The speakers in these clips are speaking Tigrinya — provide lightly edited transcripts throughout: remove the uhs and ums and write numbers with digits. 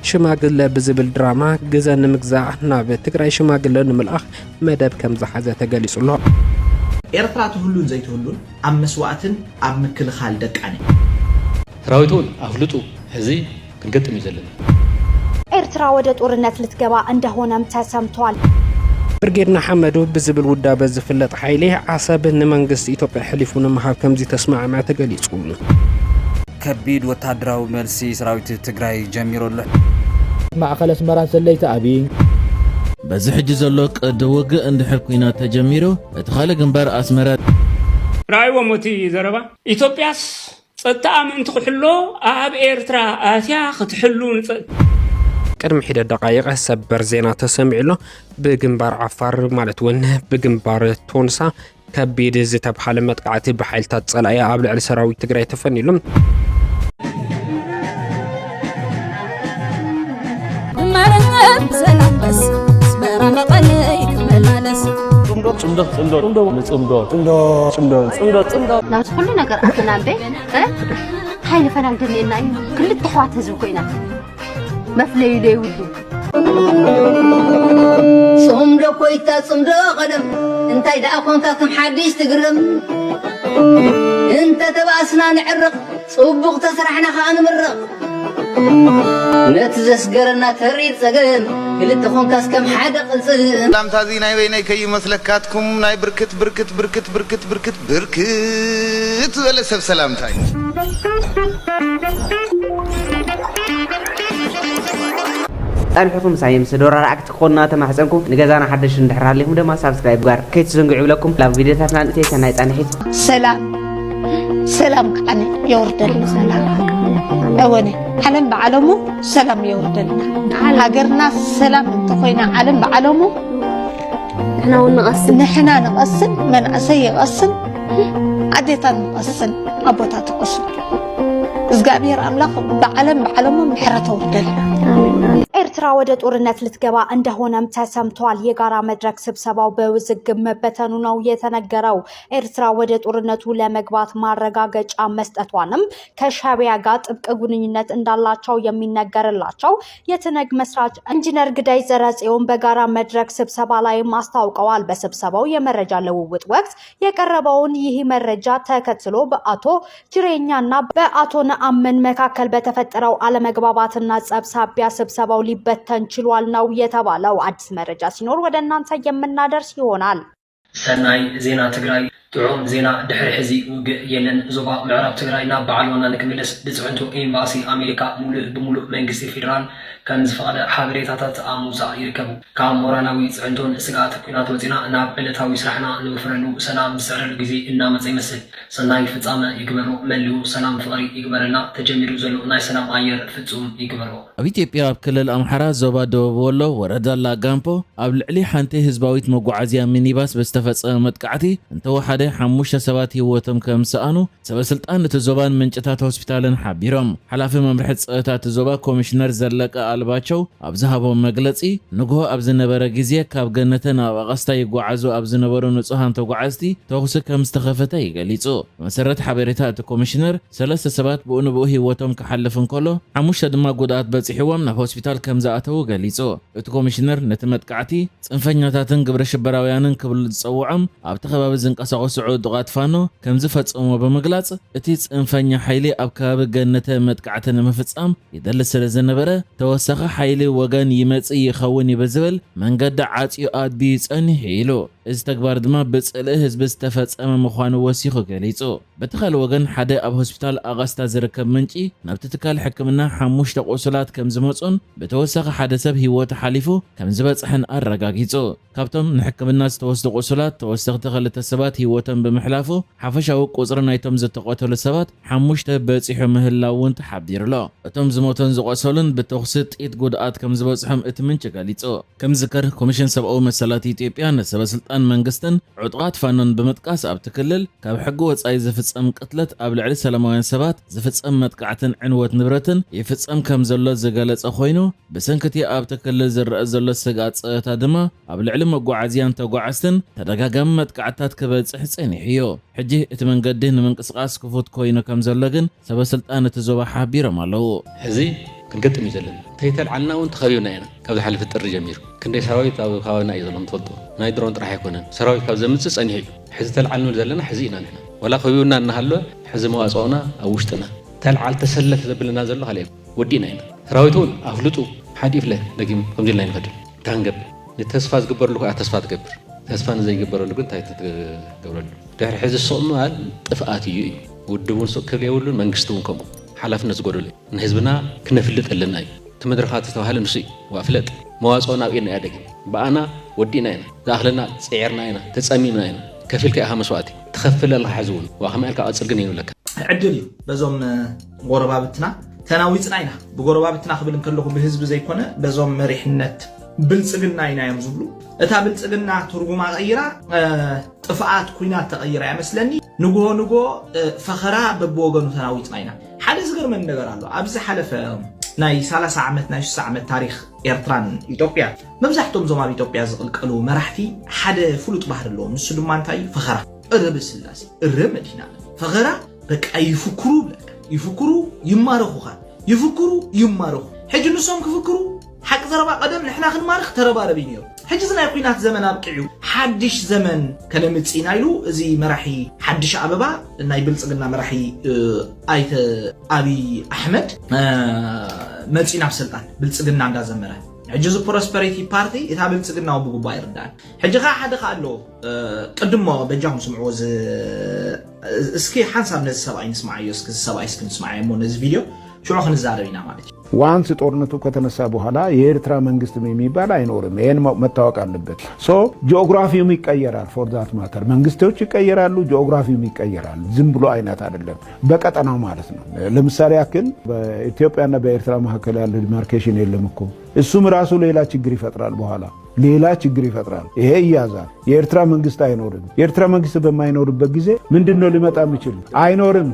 ሽማግለ ብዝብል ድራማ ግዘ ንምግዛእ ናብ ትግራይ ሽማግለ ንምልኣኽ መደብ ከም ዝሓዘ ተገሊጹሎ ኤርትራ ትሁሉን ዘይትሁሉን ኣብ መስዋዕትን ኣብ ምክልኻል ደቃነ ሰራዊቱን አፍልጡ ህዚ ክንገጥም ይዘለና ኤርትራ ወደ ጦርነት ልትገባ እንደሆነም ተሰምቷል። ብርጌድና ሐመዱ ብዝብል ውዳበ ዝፍለጥ ኃይሌ ዓሰብ ንመንግስት ኢትዮጵያ ሕሊፉን መሃብ ከምዚ ተስማዕምዕ ተገሊጹ ከቢድ ወታደራዊ መልሲ ሰራዊት ትግራይ ጀሚሩሉ ማዕከል አስመራን ሰለይተ አቢ በዚ ሕጂ ዘሎ ቅድ ውግእ እንድሕር ኩናት ተጀሚሩ እቲ ካልእ ግንባር ኣስመራ ራእይዎ ሞቲ ዘረባ ኢትዮጵያስ ጸጥታ ምእንቲ ክሕሎ ኣብ ኤርትራ ኣትያ ክትሕሉ ቅድሚ ሒደት ደቃይቅ ሰበር ዜና ተሰሚዕሎ ብግንባር ዓፋር ማለት ውን ብግንባር ቶንሳ ከቢድ ዝተብሓለ መጥቃዕቲ ብሓይልታት ጸላእያ ኣብ ልዕሊ ሰራዊት ትግራይ ተፈኒሉ ናት ኩሉ ነገር ኣፈናልደ ሓይሊ ፈናልደልና እዩ ክልተ ሕዋት ህዝብ ኮይና መፍለይ ለይውሉ صمدو كويتا صمدو قدم انت اذا كنت حديث تقرم انت تباسنا نعرق صبغ تسرحنا خان مرق نتزس قرنا تريد سقن قلت خون كاس كم حدا قلصل سلام تازي ناي ويني كي مسلكاتكم ناي بركت بركت بركت بركت بركت بركت ولا سب سلام تاي أنحكم سعيم سدورة رأكت خوننا تمحسنكم نجازنا حدش ندحر عليهم ده ما سبسكرايب جار كيت زنقوا لكم لا فيديو تاعنا نتيجة أنا يتعنحيت سلام سلام أنا يوردن سلام أوني علم بعلمه سلام يوردن هاجرنا سلام انتقينا علم بعلمه نحنا نقصن من أسي قصن عديتا نقصن أبوتا تقصن زقابير أملاق بعلمه محرته وردن ኤርትራ ወደ ጦርነት ልትገባ እንደሆነም ተሰምቷል። የጋራ መድረክ ስብሰባው በውዝግብ መበተኑ ነው የተነገረው። ኤርትራ ወደ ጦርነቱ ለመግባት ማረጋገጫ መስጠቷንም ከሻቢያ ጋር ጥብቅ ግንኙነት እንዳላቸው የሚነገርላቸው የትነግ መስራች ኢንጂነር ግዳይ ዘረጽዮን በጋራ መድረክ ስብሰባ ላይ ማስታወቀዋል። በስብሰባው የመረጃ ልውውጥ ወቅት የቀረበውን ይህ መረጃ ተከትሎ በአቶ ጅሬኛና በአቶ ነአምን መካከል በተፈጠረው አለመግባባትና ጸብ ሳቢያ ስብሰባው ሊበተን ችሏል ነው የተባለው። አዲስ መረጃ ሲኖር ወደ እናንተ የምናደርስ ይሆናል። ሰናይ ዜና ትግራይ ጥዑም ዜና ድሕሪ ሕዚ ውግእ የለን ዞባ ምዕራብ ትግራይና በዓልዋና ንክምለስ ድፅዕንቱ ኤምባሲ ኣሜሪካ ሙሉእ ብሙሉእ መንግስቲ ፌደራል ከም ዝፈቐደ ሓበሬታታት ኣሙፃእ ይርከቡ። ካብ ሞራላዊ ፅዕንቶን ስጋኣት ኩናት ወፂና ናብ ዕለታዊ ስራሕና ንወፍረሉ ሰላም ዝስዕረሉ ግዜ እናመፀ ይመስል። ሰናይ ፍፃመ ይግበሮ፣ መሊኡ ሰላም ፍቕሪ ይግበረልና፣ ተጀሚሩ ዘሎ ናይ ሰላም ኣየር ፍፁም ይግበሮ። ኣብ ኢትዮጵያ ኣብ ክልል ኣምሓራ ዞባ ደቡብ ወሎ ወረዳ ላጋምፖ ኣብ ልዕሊ ሓንቲ ህዝባዊት መጓዓዝያ ሚኒባስ ብዝተፈፀመ መጥቃዕቲ እንተወሓደ 5 ሰባት ህይወቶም ከም ሰኣኑ ሰበስልጣን እቲ ዞባን ምንጭታት ሆስፒታልን ሓቢሮም። ሓላፊ መምርሒ ፀጥታ እቲ ዞባ ኮሚሽነር ዘለቀ አልባቸው ኣብ ዝሃቦም መግለፂ ንግሆ ኣብ ዝነበረ ግዜ ካብ ገነተን ኣብ ኣቐስታ ይጓዓዙ ኣብ ዝነበሩ ንጹሃን ተጓዓዝቲ ተኹሲ ከም ዝተኸፈተ ይገሊጹ። መሰረት ሓበሬታ እቲ ኮሚሽነር 3 ሰባት ብኡንብኡ ህይወቶም ክሓልፍ እንከሎ 5 ድማ ጉድኣት በፂሕዎም ናብ ሆስፒታል ከም ዝኣተዉ ገሊጹ። እቲ ኮሚሽነር ነቲ መጥቃዕቲ ጽንፈኛታትን ግብረ ሽበራውያንን ክብሉ ዝጸውዖም ኣብቲ ከባቢ ዝንቀሳቐሱ ዕጡቓት ፋኖ ከም ዝፈጸሙ ብምግላጽ እቲ ጽንፈኛ ሓይሊ ኣብ ከባቢ ገነተ መጥቃዕቲ ንምፍጻም ይደሊ ስለ ዝነበረ ተወሳኺ ሓይሊ ወገን ይመጽእ ይኸውን ይበዝብል መንገዲ ዓጽዩ ኣድቢዩ ጸኒሑ ኢሉ። እዚ ተግባር ድማ ብጽልኢ ህዝቢ ዝተፈጸመ ምዃኑ ወሲኹ ገሊጹ። በቲ ካልእ ወገን ሓደ ኣብ ሆስፒታል ኣቐስታ ዝርከብ ምንጪ ናብቲ ትካል ሕክምና 5 ቁስላት ከም ዝመጹን ብተወሳኺ ሓደ ሰብ ህይወቱ ሓሊፉ ከም ዝበጽሕን ኣረጋጊጹ። ካብቶም ንሕክምና ዝተወስዱ ቁስላት ተወሰኽቲ 2 ሰባት ህይወቶም ብምሕላፉ ሓፈሻዊ ቁጽሪ ናይቶም ዝተቆተሉ ሰባት 5 በፂሑ ምህላውን ተሓቢሩሎ። እቶም ዝሞቶን ዝቆሰሉን ብተኹሲ ጥቂት ጉድኣት ከም ዝበጽሖም እቲ ምንጭ ገሊጹ። ከም ዝከር ኮሚሽን ሰብኣዊ መሰላት ኢትዮጵያ ንሰበስልጣን መንግስትን ዕጡቓት ፋኖን ብምጥቃስ ኣብቲ ክልል ካብ ሕጊ ወጻኢ ዝፍጸም ቅትለት ኣብ ልዕሊ ሰላማውያን ሰባት ዝፍጸም መጥቃዕትን ዕንወት ንብረትን ይፍጸም ከም ዘሎ ዝገለጸ ኮይኑ ብሰንኪቲ ኣብቲ ክልል ዝረአ ዘሎ ስጋኣት ፀጥታ ድማ ኣብ ልዕሊ መጓዓዝያን ተጓዓዝትን ተደጋጋሚ መጥቃዕትታት ክበጽሕ ጸኒሑ እዩ። ሕጂ እቲ መንገዲ ንምንቅስቓስ ክፉት ኮይኑ ከም ዘሎ ግን ሰበስልጣን እቲ ዞባ ሓቢሮም ኣለዉ። ሕዚ ክንገጥም እዩ ዘለና ተይተልዓልና እውን ተኸቢብና ኢና ካብ ዝሓለፈ ጥሪ ጀሚሩ ክንደይ ሰራዊት ኣብ ከባቢና እዩ ዘሎ ትፈልጡ ናይ ድሮን ጥራሕ ኣይኮነን ሰራዊት ካብ ዘምፅእ ፀኒሑ እዩ ሕዚ ተልዓልኑ ዘለና ሕዚ ኢና ንሕና ወላ ኸቢብና እናሃለ ሕዚ መዋፅኦና ኣብ ውሽጥና ተልዓል ተሰለፍ ዘብልና ዘሎ ካሊእ ወዲና ኢና ሰራዊት እውን ኣፍልጡ ሓዲፍለ ደጊም ከምዚ ኢልና ይንኸድል ካንገብ ንተስፋ ዝግበረሉ ከዓ ተስፋ ትገብር ተስፋ ንዘይግበረሉ ግን እንታይ ትገብረሉ ድሕሪ ሕዚ ሱቕ ምባል ጥፍኣት እዩ እዩ ውድቡን ሱቕ ክብል የብሉን መንግስቲ እውን ከምኡ ሓላፍነት ዝጎደሉ እዩ ንህዝብና ክነፍልጥ ኣለና እዩ እቲ መድረኻት ዝተባሃለ ንሱ እዩ ዋፍለጥ መዋፅኦና ኣብኢና እያ ደጊም በኣና ወዲና ኢና ዝኣኽለና ፅዒርና ኢና ተፀሚምና ኢና ከፊልካ ኢኻ መስዋእቲ ትኸፍል ኣለካ ሕዚ እውን ዋኸመ ኢልካ ቅፅል ግን የብለካ ዕድል እዩ በዞም ጎረባብትና ተናዊፅና ኢና ብጎረባብትና ክብል እንከለኹ ብህዝቢ ዘይኮነ በዞም መሪሕነት ብልፅግና ኢና እዮም ዝብሉ እታ ብልፅግና ትርጉማ ቀይራ ጥፍኣት ኩናት ተቀይራ ይመስለኒ ንጎ ፈኸራ በብወገኑ ተናዊፅና ኢና ሓደ ዝገርመን ነገር ኣሎ ኣብዚ ሓለፈ ናይ 30 ዓመት ናይ 60 ዓመት ታሪክ ኤርትራን ኢትዮጵያ መብዛሕትኦም ዞም ኣብ ኢትዮጵያ ዝቕልቀሉ መራሕቲ ሓደ ፍሉጥ ባህሪ ኣለዎም ንሱ ድማ እንታይ ፈኸራ እረ ስላሴ እረ መዲና ፈኸራ በቃ ይፍክሩ ይማረኹኻ ይፍክሩ ይማረኹ ሕጂ ንሶም ክፍክሩ ሓቂ ዘረባ ቀደም ንሕና ክንማርኽ ተረባረብ እዩ ሕጂ ዝናይ ኩናት ዘመን ኣብቅዑ ሓድሽ ዘመን ከነምፅኢና ኢሉ እዚ መራሒ ሓድሽ ኣበባ ናይ ብልፅግና መራሒ ኣይተ ኣብይ ኣሕመድ መፂና ብስልጣን ብልፅግና እንዳዘመረ ሕጂ ዚ ፕሮስፐሪቲ ፓርቲ እታ ብልፅግና ብጉባኤ ይርዳእ ሕጂ ኻ ሓደ ኻ ኣሎ ቅድሞ በጃኹም ስምዕዎ እስኪ ሓንሳብ ነዚ ሰብኣይ ንስማዓዮ እስኪ ሰብኣይ እስኪ ንስማዓዮ ሞ ነዚ ቪድዮ ሽዑ ክንዛረብ ኢና ማለት እዩ ዋንስ ጦርነቱ ከተነሳ በኋላ የኤርትራ መንግስት የሚባል አይኖርም ይሄን መታወቅ አለበት ጂኦግራፊውም ይቀየራል ፎር ዛት ማተር መንግስቶች ይቀየራሉ ጂኦግራፊውም ይቀየራል ዝም ብሎ አይነት አይደለም በቀጠናው ማለት ነው ለምሳሌ ያክል በኢትዮጵያና በኤርትራ መካከል ያለ ዲማርኬሽን የለም እኮ እሱም ራሱ ሌላ ችግር ይፈጥራል በኋላ ሌላ ችግር ይፈጥራል ይሄ ይያዛል የኤርትራ መንግስት አይኖርም የኤርትራ መንግስት በማይኖርበት ጊዜ ምንድነው ሊመጣ የሚችል አይኖርም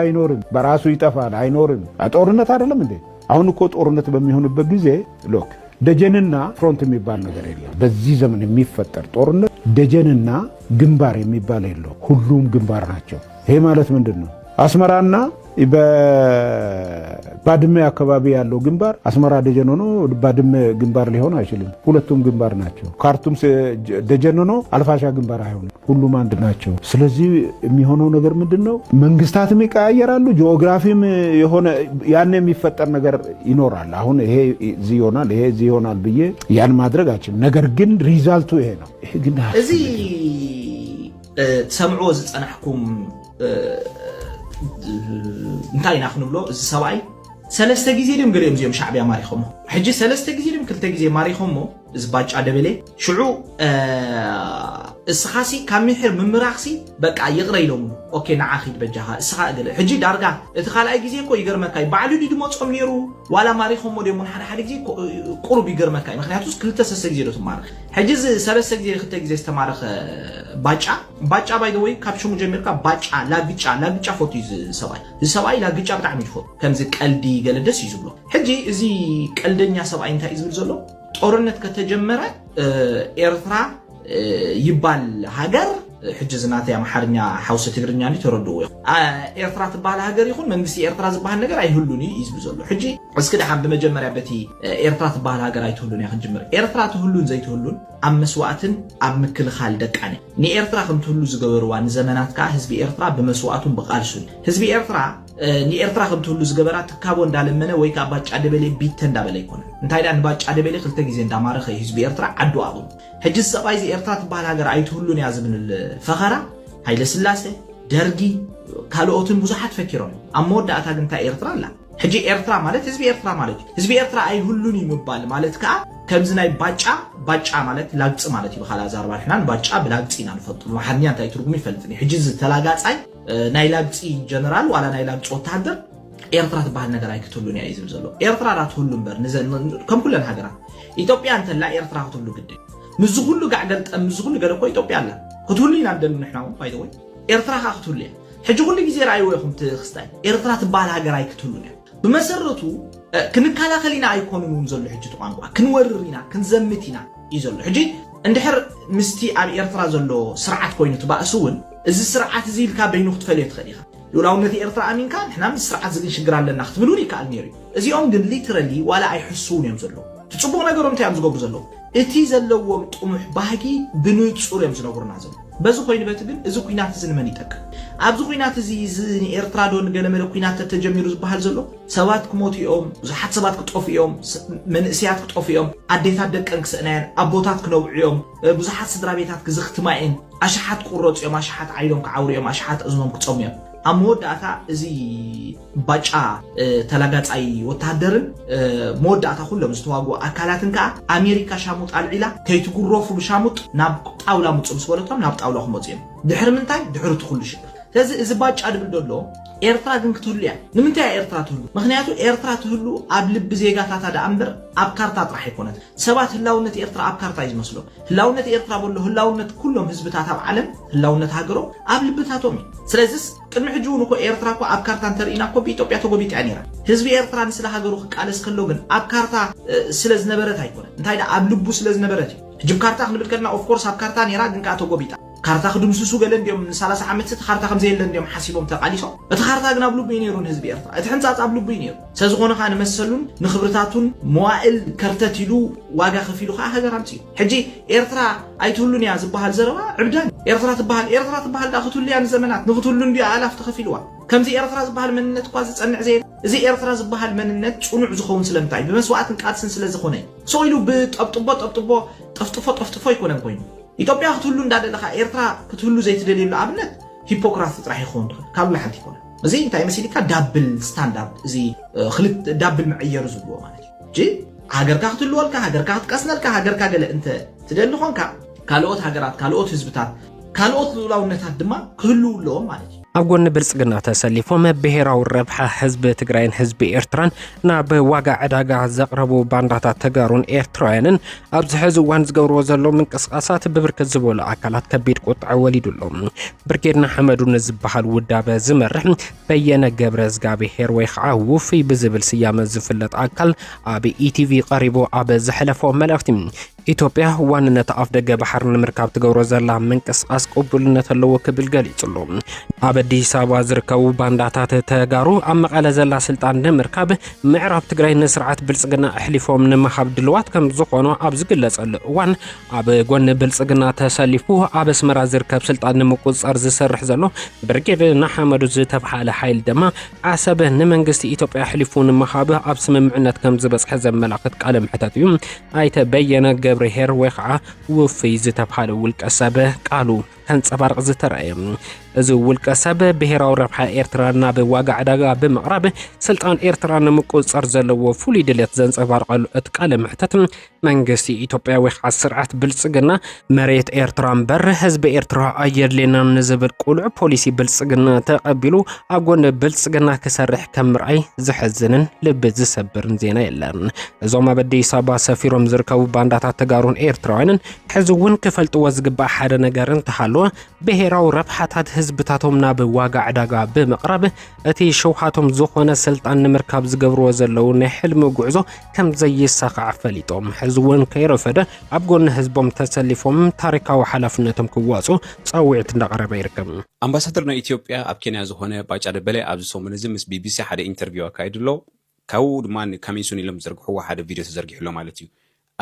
አይኖርም በራሱ ይጠፋል አይኖርም ጦርነት አይደለም እንዴ አሁን እኮ ጦርነት በሚሆንበት ጊዜ ሎክ ደጀንና ፍሮንት የሚባል ነገር የለም በዚህ ዘመን የሚፈጠር ጦርነት ደጀንና ግንባር የሚባል የለው ሁሉም ግንባር ናቸው ይሄ ማለት ምንድነው አስመራና በባድመ አካባቢ ያለው ግንባር አስመራ ደጀን ሆኖ ባድመ ግንባር ሊሆን አይችልም ሁለቱም ግንባር ናቸው ካርቱም ደጀን ሆኖ አልፋሻ ግንባር አይሆንም ሁሉም አንድ ናቸው ስለዚህ የሚሆነው ነገር ምንድነው መንግስታትም ይቀያየራሉ ጂኦግራፊም የሆነ ያን የሚፈጠር ነገር ይኖራል አሁን ይሄ እዚ ይሆናል ብዬ ያን ማድረግ አይችልም ነገር ግን ሪዛልቱ ይሄ ነው ይሄ ግን እዚ ሰምዖ ዝጸናሕኩም እንታይ ኢና ክንብሎ እዚ ሰብኣይ ሰለስተ ጊዜ ድም ገሊኦም እዚኦም ሻዕብያ ማሪኾሞ ሕጂ ሰለስተ ጊዜ ድም ክልተ ጊዜ ማሪኾሞ እዚ ባጫ ደበሌ ሽዑ እስኻሲ ካብ ምሕር ምምራኽሲ በቃ ይቕረ ኢሎም ኦኬ ንዓኺድ በጃኻ እስኻ ገለ ሕጂ ዳርጋ እቲ ካልኣይ ጊዜ እኮ ይገርመካይ ባዕሉ ድመፆም ነይሩ ዋላ ማሪኾሞ ደሞ ሓደ ጊዜ ቁሩብ ይገርመካይ ምክንያቱስ ክልተ ሰለስተ ጊዜ ዶ ትማርኽ ሕጂ እዚ ሰለስተ ጊዜ ክልተ ጊዜ ዝተማረኸ ባጫ ባይ ዘ ወይ ካብ ሽሙ ጀሚርካ ባጫ ላግጫ ፎቶ እዩ ሰብኣይ ላግጫ ብጣዕሚ ይፈቱ ከምዚ ቀልዲ ገለ ደስ እዩ ዝብሎ ሕጂ እዚ ቀልደኛ ሰብኣይ እንታይ እዩ ዝብል ዘሎ ጦርነት ከተጀመረ ኤርትራ ይባል ሃገር ሕጂ ዝናተይ አምሓርኛ ሓውሰ ትግርኛ ተረድዎ ኤርትራ ትባል ሃገር ይኹን መንግስቲ ኤርትራ ዝባል ነገር አይሁሉኒ ይዝብ ዘሎ ሕጂ እስኪ ደሓን በመጀመርያ በቲ ኤርትራ ትባል ሃገር አይትሁሉን ያክንጅምር ኤርትራ ትሁሉን ዘይትሁሉን ኣብ መስዋዕትን ኣብ ምክልኻል ደቃነ ንኤርትራ ከምትሁሉ ዝገበርዋ ንዘመናት ከዓ ህዝቢ ኤርትራ በመስዋዕቱን በቃልሱን ህዝቢ ኤርትራ ንኤርትራ ከምትሁሉ ዝገበራ ትካቦ እንዳለመነ ወይ ከዓ ባጫ ደበሌ ቢተ እንዳበለ ይኮነ እንታይ ዳ ንባጫ ደበሌ ክልተ ጊዜ እንዳማረኸ ህዝቢ ኤርትራ ዓዱ ኣቑም ሕጂ ሰብኣይ እዚ ኤርትራ ትባል ሃገር አይትሁሉን ያ ዝብል ፈኸራ ሃይለ ስላሴ ደርጊ ካልኦትን ብዙሓት ፈኪሮም ኣብ መወዳእታ ግን እንታይ ኤርትራ ኣላ ሕጂ ኤርትራ ማለት ህዝቢ ኤርትራ ማለት ህዝቢ ኤርትራ አይሁሉን ይምባል ማለት ከዓ ከምዚ ናይ ባጫ ማለት ላግፂ ማለት እዩ በኻላ ዛርባ ሕናን ባጫ ብላግፂ ኢና ንፈልጡ ማሓርኛ እንታይ ትርጉም ይፈልጥኒ ሕጂ ዝተላጋፃይ ናይ ላግፂ ጀነራል ዋላ ናይ ላግፂ ወታደር ኤርትራ ትባሃል ነገር ኣይክትሁሉን እያ ይዝብል ዘሎ ኤርትራ ዳትሁሉ እምበር ከም ኩለን ሃገራት ኢትዮጵያ እንተላ ኤርትራ ክትሁሉ ግድን ምዝ ኩሉ ጋዕገልጠ ምዝ ኩሉ ገለ እኮ ኢትዮጵያ ኣላ ክትሁሉ ኢና እንደሉ ንሕና እውን ባይ ዘ ወይ ኤርትራ ካ ክትሁሉ እያ ሕጂ ኩሉ ግዜ ራእይዎ ኢኹም ትክስታይ ኤርትራ ትባሃል ሃገር ኣይክትሁሉን እያ ብመሰረቱ ክንከላኸል ኢና ኣይኮኑን ዘሎ ሕጂ ቋንቋ ክንወርር ኢና ክንዘምት ኢና እዩ ዘሎ ሕጂ እንድሕር ምስቲ ኣብ ኤርትራ ዘሎ ስርዓት ኮይኑ ትባእሱ እውን እዚ ስርዓት እዚ ኢልካ በይኑ ክትፈልዮ ትኽእል ኢኻ ሉላውነት ኤርትራ ኣሚንካ ንሕና ምስ ስርዓት ዝግን ሽግር ኣለና ክትብሉን ይከኣል ነይሩ እዚኦም ግን ሊትራሊ ዋላ ኣይሕሱን እዮም ዘለዉ ትጽቡቕ ነገሮም እንታይ እዮም ዝገብሩ ዘለዉ እቲ ዘለዎም ጥሙሕ ባህጊ ብንጹር እዮም ዝነግሩና ዘለዉ በዚ ኮይኑ በት ግን እዚ ኩናት እዚ ንመን ይጠቅም ኣብዚ ኩናት እዚ ኤርትራ ዶ ንገለመለ ኩናት ተጀሚሩ ዝበሃል ዘሎ ሰባት ክሞቱ እዮም ብዙሓት ሰባት ክጠፉ እዮም መንእስያት ክጠፉ እዮም ኣዴታት ደቀን ክስእናየን ኣቦታት ክነውዑ እዮም ብዙሓት ስድራ ቤታት ክዝኽትማ እየን ኣሽሓት ክቁረፁ እዮም ኣሽሓት ዓይኖም ክዓውሩ እዮም ኣሽሓት እዝኖም ክፀሙ እዮም ኣብ መወዳእታ እዚ ባጫ ተላጋጻይ ወታደርን መወዳእታ ኩሎም ዝተዋግኡ ኣካላትን ከዓ ኣሜሪካ ሻሙጥ ኣልዒላ ከይትጉረፉ ብሻሙጥ ናብ ጣውላ ምፁ ምስ በለቶም ናብ ጣውላ ክመፁ እዮም ድሕሪ ምንታይ ድሕሪ እቲ ኩሉ ሽግር ስለዚ እዚ ባጫ ድብል ደሎ ኤርትራ ግን ክትህሉ እያ ንምንታይ ኤርትራ ትህሉ ምክንያቱ ኤርትራ ትህሉ ኣብ ልቢ ዜጋታት ዳ እምበር ኣብ ካርታ ጥራሕ ኣይኮነት ሰባት ህላውነት ኤርትራ ኣብ ካርታ እዩ ዝመስሎ ህላውነት ኤርትራ በሎ ህላውነት ኩሎም ህዝብታት ኣብ ዓለም ህላውነት ሃገሮ ኣብ ልብታቶም እዩ ስለዚ ቅድሚ ሕጂ እውን እኮ ኤርትራ እኮ ኣብ ካርታ እንተርኢና እኮ ብኢትዮጵያ ተጎቢጣ ነይራ ህዝቢ ኤርትራ ንስለ ሃገሩ ክቃለስ ከሎ ግን ኣብ ካርታ ስለ ዝነበረት ኣይኮነት እንታይ ዳ ኣብ ልቡ ስለ ዝነበረት እዩ ሕጂ ካርታ ክንብል ከለና ኦፍ ኮርስ ኣብ ካርታ ነይራ ግን ከዓ ተጎቢጣ ካርታ ክድምስሱ ገለ እንዲዮም 30 ዓመት ካርታ ከም ዘየለ እንዲዮም ሓሲቦም ተቃሊሶም እቲ ካርታ ግን ኣብ ልቡ ነይሩን ህዝቢ ኤርትራ እቲ ሕንፃፅ ኣብ ልቡ ነይሩ ስለዝኾነ ከዓ ንመሰሉን ንኽብርታቱን መዋእል ከርተት ኢሉ ዋጋ ከፊሉ ከዓ ሃገር ኣምፂ ሕጂ ኤርትራ ኣይትህሉን እያ ዝበሃል ዘረባ ዕብዳን ኤርትራ ትበሃል ዳ ክትህሉ እያ ንዘመናት ንክትህሉ እንዲ ኣላፍ ተኸፊልዋ ከምዚ ኤርትራ ዝበሃል መንነት እኳ ዝፀንዕ ዘየለ እዚ ኤርትራ ዝበሃል መንነት ፅኑዕ ዝኸውን ስለምንታይ ብመስዋዕትን ቃልስን ስለ ዝኾነ ሰው ኢሉ ብጠብጥቦ ጠፍጥፎ ይኮነን ኮይኑ ኢትዮጵያ ክትህሉ እንዳደለኻ ኤርትራ ክትህሉ ዘይትደልየሉ ኣብነት ሂፖክራት ጥራሕ ይኸውን ትኽእል ካብ ላሓንቲ ይኮነ እዚ እንታይ መሲሊካ ዳብል ስታንዳርድ እዚ ክልተ ዳብል መዕየሩ ዝብልዎ ማለት እዩ እጂ ሃገርካ ክትህልወልካ ሃገርካ ክትቀስነልካ ሃገርካ ገለ እንተ ትደሊ ኾንካ ካልኦት ሃገራት ካልኦት ህዝብታት ካልኦት ልኡላውነታት ድማ ክህልው ኣለዎም ማለት እዩ ኣብ ጎኒ ብልጽግና ተሰሊፎም ብሄራዊ ረብሓ ህዝቢ ትግራይን ህዝቢ ኤርትራን ናብ ዋጋ ዕዳጋ ዘቕረቡ ባንዳታት ተጋሩን ኤርትራውያንን ኣብዚ ሕዚ እዋን ዝገብርዎ ዘለዉ ምንቅስቃሳት ብብርክት ዝበሉ ኣካላት ከቢድ ቁጥዐ ወሊዱሎም ብርጌድና ሓመዱ ንዝበሃል ውዳበ ዝመርሕ በየነ ገብረ ዝጋብሔር ወይ ከዓ ውፍይ ብዝብል ስያመ ዝፍለጥ ኣካል ኣብ ኢቲቪ ቀሪቡ ኣብ ዝሕለፎ መልእኽቲ ኢትዮጵያ ዋንነት ኣፍ ደገ ባሕር ንምርካብ ትገብሮ ዘላ ምንቅስቃስ ቅቡልነት ኣለዎ ክብል ገሊጹሉ ኣብ ኣዲስ ኣበባ ዝርከቡ ባንዳታት ተጋሩ ኣብ መቐለ ዘላ ስልጣን ንምርካብ ምዕራብ ትግራይ ንስርዓት ብልጽግና ኣሕሊፎም ንምሃብ ድልዋት ከም ዝኾኑ ኣብ ዝግለጸሉ እዋን ኣብ ጎኒ ብልጽግና ተሰሊፉ ኣብ ኣስመራ ዝርከብ ስልጣን ንምቁፅጻር ዝሰርሕ ዘሎ ብርጌድና ሓመዱ ዝተባሃለ ሓይል ድማ ዓሰብ ንመንግስቲ ኢትዮጵያ ኣሕሊፉ ንምሃብ ኣብ ስምምዕነት ከም ዝበጽሐ ዘመላኽት ቃለ ምሕተት እዩ ኣይተ በየነ ገብረሄር ወይ ከዓ ውፍይ ዝተባሃለ ውልቀ ሰብ ቃሉ ከንጸባርቕ ዝተረኣየ እዚ ውልቀ ሰብ ብሄራዊ ረብሓ ኤርትራ ናብ ዋጋ ዕዳጋ ብምቕራብ ስልጣን ኤርትራ ንምቁፅጻር ዘለዎ ፍሉይ ድሌት ዘንጸባርቐሉ እቲ ቃለ ምሕተት መንግስቲ ኢትዮጵያ ወይ ከዓ ስርዓት ብልጽግና መሬት ኤርትራ እምበር ህዝቢ ኤርትራ ኣየድልየናን ንዝብል ቁልዕ ፖሊሲ ብልጽግና ተቐቢሉ ኣብ ጎኒ ብልጽግና ክሰርሕ ከም ምርኣይ ዝሕዝንን ልቢ ዝሰብርን ዜና የለን እዞም ኣብ ኣዲስ ኣበባ ሰፊሮም ዝርከቡ ባንዳታት ተጋሩን ኤርትራውያንን ሕዚ እውን ክፈልጥዎ ዝግባእ ሓደ ነገር እንተሃለወ ብሄራዊ ረብሓታት ህዝብታቶም ናብ ዋጋ ዕዳጋ ብምቕራብ እቲ ሸውሃቶም ዝኾነ ስልጣን ንምርካብ ዝገብርዎ ዘለዉ ናይ ሕልሚ ጉዕዞ ከም ዘይሳኻዕ ፈሊጦም ሕዚ እውን ከይረፈደ ኣብ ጎኒ ህዝቦም ተሰሊፎም ታሪካዊ ሓላፍነቶም ክዋፁ ፃውዒት እንዳቐረበ ይርከብ ኣምባሳደር ናይ ኢትዮጵያ ኣብ ኬንያ ዝኾነ ባጫ ደበለ ኣብዚ ሰሙን እዚ ምስ ቢቢሲ ሓደ ኢንተርቪው ኣካይድሎ ካብኡ ድማ ከመይሱን ኢሎም ዝዘርግሕዎ ሓደ ቪድዮ ተዘርጊሕሎ ማለት እዩ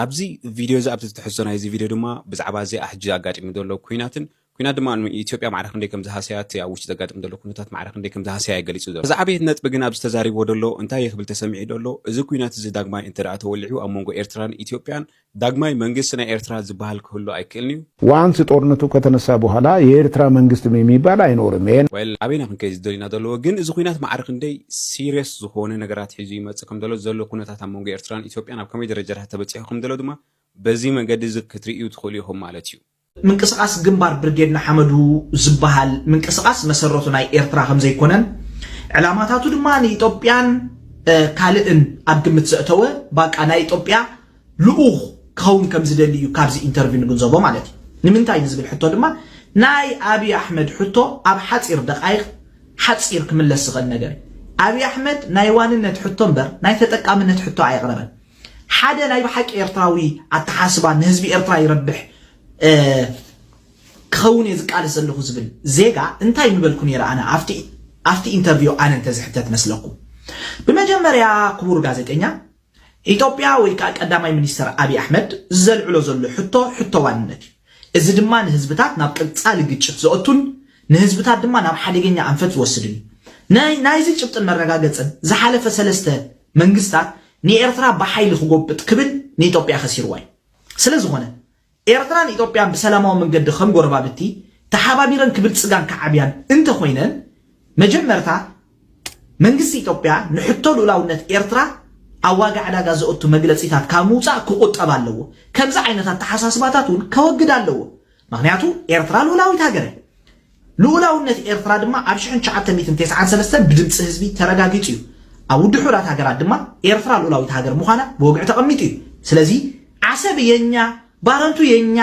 ኣብዚ ቪድዮ እዚ ኣብዚ ትሕዝቶ ናይዚ ቪድዮ ድማ ብዛዕባ እዚ ሕጂ ኣጋጢሙ ዘሎ ኩናትን ኩናት ድማ ኢትዮጵያ ማዕረክ እንደይ ከም ዝሃሰያት ኣብ ውሽጢ ዘጋጥም ዘሎ ኩነታት ማዕረክ እንደይ ከም ዝሃሰያ ገሊጹ ዘሎ እዚ ዓበይቲ ነጥቢ ግን ኣብ ዝተዛሪቦ ዘሎ እንታይ ይኽብል ተሰሚዑ ዘሎ እዚ ኩናት እዚ ዳግማይ እንተደኣ ተወሊዑ ኣብ መንጎ ኤርትራን ኢትዮጵያን ዳግማይ መንግስቲ ናይ ኤርትራ ዝበሃል ክህሉ አይክልኒ ዋንስ ጦርነቱ ከተነሳ በኋላ የኤርትራ መንግስት የሚባል አይኖርም ወል አቤና ክንከይ ዝደሊና ዘሎ ግን እዚ ኩናት ማዕረክ እንደይ ሲሪየስ ዝኾነ ነገራት ሒዙ ይመጽ ከም ዘሎ ኩነታት ኣብ መንጎ ኤርትራን ኢትዮጵያን ኣብ ከመይ ደረጃ ተበጽሑ ከም ዘሎ ድማ በዚ መንገዲ እዚ ክትርእዩ ትኽእሉ ኢኹም ማለት እዩ ምንቅስቃስ ግንባር ብርጌድና ሓመዱ ዝበሃል ምንቅስቃስ መሰረቱ ናይ ኤርትራ ከም ዘይኮነን ዕላማታቱ ድማ ንኢትዮጵያን ካልእን ኣብ ግምት ዘእተወ ባቃ ናይ ኢትዮጵያ ልኡኽ ክኸውን ከም ዝደሊ እዩ ካብዚ ኢንተርቪው ንግንዘቦ ማለት እዩ ንምንታይ ንዝብል ሕቶ ድማ ናይ አብይ አሕመድ ሕቶ ኣብ ሓፂር ደቃይቕ ሓፂር ክምለስ ዝኽእል ነገር አብይ አሕመድ ናይ ዋንነት ሕቶ እምበር ናይ ተጠቃምነት ሕቶ ኣይቕረበን ሓደ ናይ ብሓቂ ኤርትራዊ ኣተሓስባ ንህዝቢ ኤርትራ ይረብሕ ክኸውን የዝቃለስ ዘለኹ ዝብል ዜጋ እንታይ ንበልኩ ነይረ ኣነ ኣብቲ ኢንተርቪው ኣነ እንተዝሕተት መስለኩም بمجمريا كبور غازيتኛ ኢትዮጵያ ወይ ቀዳማይ ሚኒስትር አብይ አህመድ ዘልዕሎ ዘሎ ሕቶ ዋንነት እዚ ድማ ንህዝብታት ናብ ቅጻሊ ግጭት ዘኦቱን ንህዝብታት ድማ ናብ ሓደገኛ አንፈት ዝወስድን ናይዚ ጭብጥን መረጋገጽን ዝሓለፈ ሰለስተ መንግስታት ንኤርትራ በኃይል ክጎብጥ ክብል ንኢትዮጵያ خسيرዋይ ስለዝኾነ ኤርትራን ኢትዮጵያን በሰላማዊ መንገድ ከም ጎረባብቲ ተሓባቢረን ክብል ጽጋን ከዓብያን እንተ ኮይነን መጀመርታ መንግስት ኢትዮጵያ ንሕቶ ሉላውነት ኤርትራ አዋጋ ዓዳጋ ዘኦቱ መግለጽታት ካሙጻ ክቆጠብ ኣለዎ ከምዛ ዓይነታት ተሐሳስባታቱን ከወግድ ኣለዎ ምክንያቱ ኤርትራ ሉላዊት ሃገር ሉላውነት ኤርትራ ድማ ኣብ 1993 ብድምጽ ህዝቢ ተረጋጊጹ እዩ ኣብ ውድሑራት ሃገራት ድማ ኤርትራ ሉላዊት ሃገር ምዃና በወግዕ ተቐሚጡ እዩ ስለዚ ዓሰብ የኛ ባረንቱ የኛ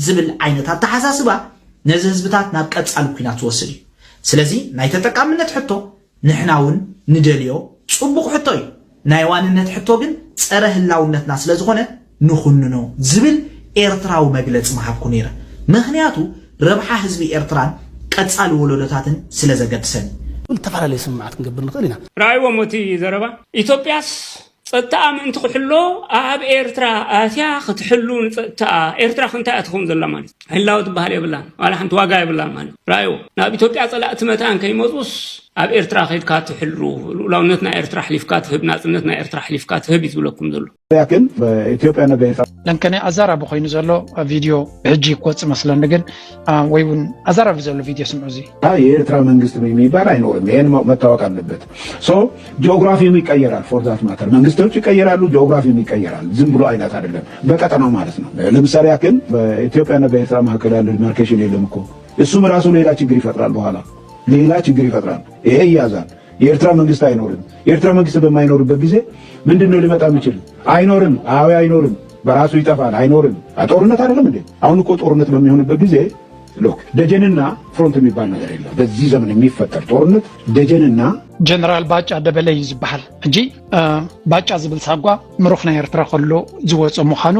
ዝብል ዓይነታት ተሐሳስባ ነዚ ህዝብታት ናብ ቀጻሊ ኩናት ወስድ እዩ ስለዚ ናይ ተጠቃምነት ሕቶ ንሕናውን ንደልዮ ጽቡቕ ሕቶ እዩ ናይ ዋንነት ሕቶ ግን ጸረ ህላውነትና ስለዝኾነ ንኹንኖ ዝብል ኤርትራዊ መግለጽ መሃብኩ ነይረ ምክንያቱ ረብሓ ህዝቢ ኤርትራን ቀጻሊ ወለዶታትን ስለዘገድሰን ተፈላለየ ስምዓት ክንገብር ንኽእል ኢና ራእይዎም እቲ ዘረባ ኢትዮጵያስ ጸጥታ ምእንቲ ክሕሎ ኣብ ኤርትራ ኣትያ ክትሕሉ ንጸጥታ ኤርትራ ክንታይ ኣትኹም ዘላ ማለት ህላው ትበሃል የብላን ዋላ ሓንቲ ዋጋ የብላን ማለት ራእይዎ ናብ ኢትዮጵያ ጸላእቲ መታን ከይመጹስ ኣብ ኤርትራ ከይድካ ትሕሉ ሉላውነትና ኤርትራ ሕሊፍካ ትህብ ናጽነትና ኤርትራ ሕሊፍካ ትህብ ይዝብለኩም ዘሎ لكن بإثيوبيا بيتا لكن أزارا بخوين زلو فيديو بحجي كوتس مثلا لكن ويون أزارا بزلو فيديو سمعوزي هاي إيرترا منغست ميبارا ينورم يعني متوقع لبت سو جغرافي ميقيرال فور ذات ماتر منغستوች ይቀየራሉ ጂኦግራፊ ይቀየራል ዝም ብሎ አይነት አይደለም በቀጠናው ማለት ነው ለምሳሌ ያክል በኢትዮጵያና በኤርትራ መካከል ያለው ዲማርኬሽን የለም እኮ እሱም ራሱ ሌላ ችግር ይፈጥራል በኋላ ሌላ ችግር ይፈጥራል ይሄ ያዛል የኤርትራ መንግስት አይኖርም የኤርትራ መንግስት በማይኖርበት ጊዜ ምንድነው ሊመጣ የሚችል አይኖርም አይኖርም በራሱ ይጠፋል አይኖርም ጦርነት አይደለም እንዴ አሁን እኮ ጦርነት በሚሆንበት ጊዜ ሎክ ደጀንና ፍሮንት የሚባል ነገር የለም በዚህ ዘመን የሚፈጠር ጦርነት ደጀንና ጀነራል ባጫ ደበለይ ይዝባሃል እንጂ ባጫ ዝብል ሳጓ ምሩኽና ኤርትራ ከሎ ዝወጾ ምዃኑ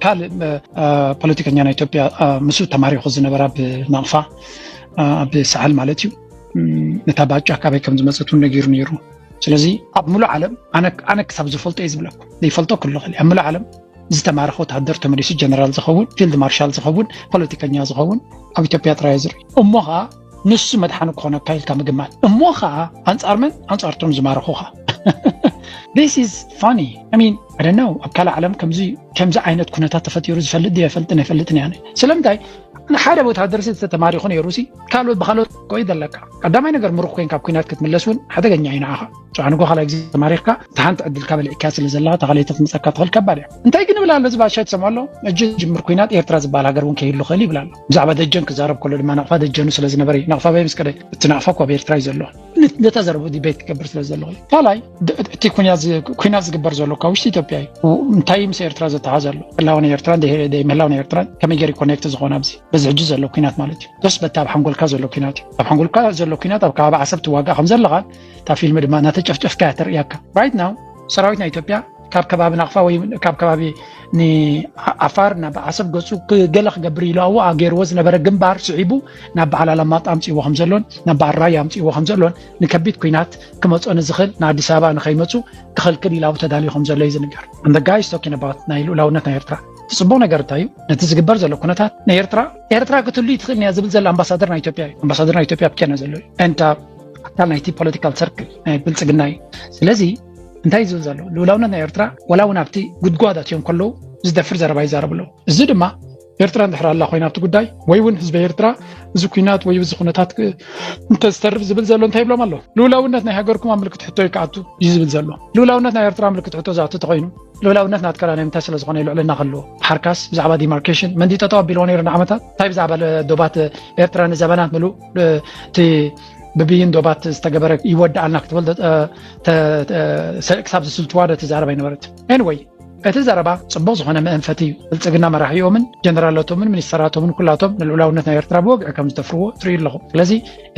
ካል ፖለቲከኛ ኢትዮጵያ ምስ ተማሪኹ ዝነበራ ብናቕፋ ብሰዓል ማለት እዩ ነታባጫ አካባቢ ከም ዝመጸቱ ነጊሩ ነይሩ ስለዚህ ኣብ ሙሉ ዓለም ኣነ ክሳብ ዝፈልጦ ይዝብለኩ ይፈልጦ ኩሉ ኸሊ ኣብ ሙሉ ዓለም ዝተማረኸ ወታደር ተመሪሱ ጀነራል ዝኸውን ፊልድ ማርሻል ዝኸውን ፖለቲከኛ ዝኸውን ኣብ ኢትዮጵያ ጥራይ ዝርኢ እሞኻ ንሱ መድሓኒ ክኾነ ካይልካ ምግማት እሞኻ አንጻር ምን አንጻርቶም ዝማረኹኻ This is funny. I mean, I don't know. ኣብ ካል ዓለም ከምዚ ዓይነት ኩነታት ተፈጢሩ ዝፈልጥ ይፈልጥን አይፈልጥን ያኔ ስለምንታይ ሓደ ወታደር ተማሪ ኾነ የሩሲ ካልኦት በኻሎት ቆይ ደለካ ቀዳማይ ነገር ምሩኽ ኮይን ካብ ኩናት ክትመለስውን ሓደገኛ ይናኻ ጫንጎ خلای ግዜ ተማሪኽካ ታንተ ዕድል ካብ ልዕካስ ስለዘላ ተኸለይተት መጸካ ተኸል ከባድ እዩ እንታይ ግን ብላለ ዝባሻይ ተሰማሎ እጅ ጅምር ኩናት ኤርትራ ዝባል ሃገር ውን ከይሉ ኸሊ ብላለ ብዛዕባ ደጀን ክዛረብ ከሎ ድማ ናቕፋ ደጀኑ ስለዝነበረ ናቕፋ ባይ ምስከደ ትናቕፋ ኮ ኤርትራ ይዘሎ ለተዘረቡ ዲቤት ክገብር ስለዘሎ ካልኣይ እቲ ኩናት ዝግበር ዘሎ ካብ ውሽጢ ኢትዮጵያ እንታይ ምስ ኤርትራ ዘተሓዘሎ ላውን ኤርትራ መላውን ኤርትራ ከመይ ገይሩ ኮኔክት ዝኾነ ኣብዚ በዚ ሕጂ ዘሎ ኩናት ማለት እዩ ደስ በታ ሓንጎልካ ዘሎ ኩናት ኣብ ሓንጎልካ ዘሎ ኩናት ኣብ ከባቢ ዓሰብ ትዋጋ ከም ዘለኻ ታ ፊልም ድማ ናተጨፍጨፍካ ተርእያካ right now ሰራዊትና ኢትዮጵያ ካብ ከባቢ ናቕፋ ወይ ካብ ከባቢ ንዓፋር ናብ ዓሰብ ገጹ ገለ ክገብር ኢሉዎ ኣገይርዎ ዝነበረ ግንባር ስዒቡ ናብ በዓል ኣላማጣ ኣምፂዎ ከም ዘሎን ናብ በዓል ራያ ኣምፂዎ ከም ዘሎን ንከቢድ ኩናት ክመፅኦ ንዝኽእል ንኣዲስ ኣበባ ንኸይመፁ ክኽልክል ኢላው ተዳልዩ ከም ዘሎ እዩ ዝንገር and the guy is talking about ናይ ሉላውነት ናይ ኤርትራ ጽቡቕ ነገር እንታይ እዩ ነቲ ዝግበር ዘሎ ኩነታት ናይ ኤርትራ ክትሉ ይትኽእል ያ ዝብል ዘሎ ኣምባሳደር ናይ ኢትዮጵያ እዩ ኣምባሳደር ናይ ኢትዮጵያ ብቻ ዘሎ እዩ እንታ ኣካል ናይቲ ፖለቲካል ሰርክል ናይ ብልጽግና እዩ ስለዚ እንታይ ዝብል ዘሎ ሉላውነት ናይ ኤርትራ ወላ እውን ኣብቲ ጉድጓዳት እዮም ከለዉ ዝደፍር ዘረባ ይዛረብሎ እዚ ድማ ኤርትራ እንድሕር ኣላ ኮይና ኣብቲ ጉዳይ ወይ እውን ህዝቢ ኤርትራ እዚ ኩናት ወይ እዚ ኩነታት እንተዝተርፍ ዝብል ዘሎ እንታይ ይብሎም ኣሎ ሉላውነት ናይ ሃገርኩም ኣብ ምልክት ሕቶ ይከኣቱ እዩ ዝብል ዘሎ ሉላውነት ናይ ኤርትራ ምልክት ሕቶ ዝኣቱ ተኾይኑ ሉላውነት ናትከላ ናይ ምንታይ ስለ ዝኾነ ይልዕልና ከለዎ ሓርካስ ብዛዕባ ዲማርኬሽን መንዲ ጠጠው ኣቢልዎ ነይሩ ንዓመታት እንታይ ብዛዕባ ዶባት ኤርትራ ንዘበናት ምሉእ እቲ ብብይን ዶባት ዝተገበረ ይወዳኣልና ክትብል ክሳብ ዝስልትዋ ተዛረባ ይነበረት ኤንወይ እቲ ዘረባ ጽቡቕ ዝኾነ መንፈት እዩ ብልጽግና መራሒኦምን ጀነራላቶምን ሚኒስተራቶምን ኩላቶም ንልዑላውነት ናይ ኤርትራ ብወግዒ ከም ዝተፍርዎ ትርእዩ ኣለኹም ስለዚ